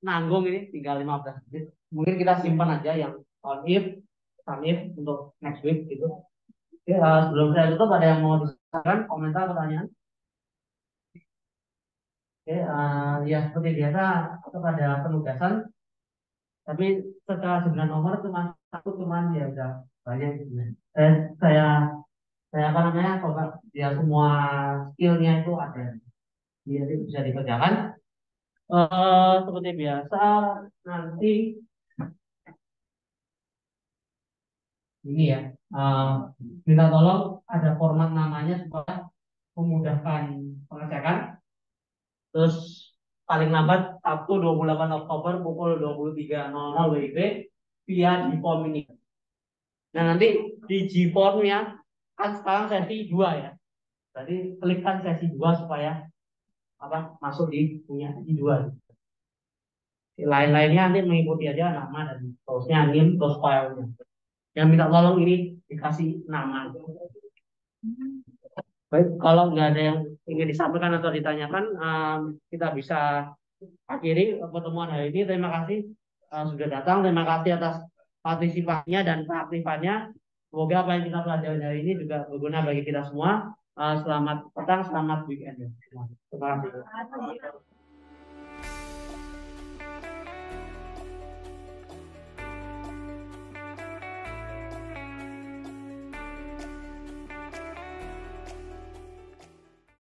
nanggung ini tinggal 15 menit. Mungkin kita simpan aja yang on if, sum if untuk next week gitu. Oke, sebelum saya tutup ada yang mau disampaikan, komentar, pertanyaan? Oke, ya seperti biasa untuk ada penugasan, tapi setelah 9 nomor cuma satu cuman ya udah banyak gitu. Saya saya apa namanya coba ya semua skillnya itu ada, jadi bisa dikerjakan. Seperti biasa nanti ini ya, eh, minta tolong ada format namanya supaya memudahkan pengecekan. Terus paling lambat Sabtu 28 Oktober pukul 23.00 WIB via Gform ini. Nah nanti di Gform ya kan sekarang sesi 2 ya. Jadi klikkan sesi 2 supaya apa masuk di punya sesi 2. Lain-lainnya nanti mengikuti aja nama dan terusnya NIM terus filenya. Yang minta tolong ini dikasih nama. Baik, kalau nggak ada yang ingin disampaikan atau ditanyakan, kita bisa akhiri pertemuan hari ini. Terima kasih sudah datang. Terima kasih atas partisipasinya dan keaktifannya. Semoga apa yang kita pelajari hari ini juga berguna bagi kita semua. Selamat petang, selamat weekend. Terima kasih.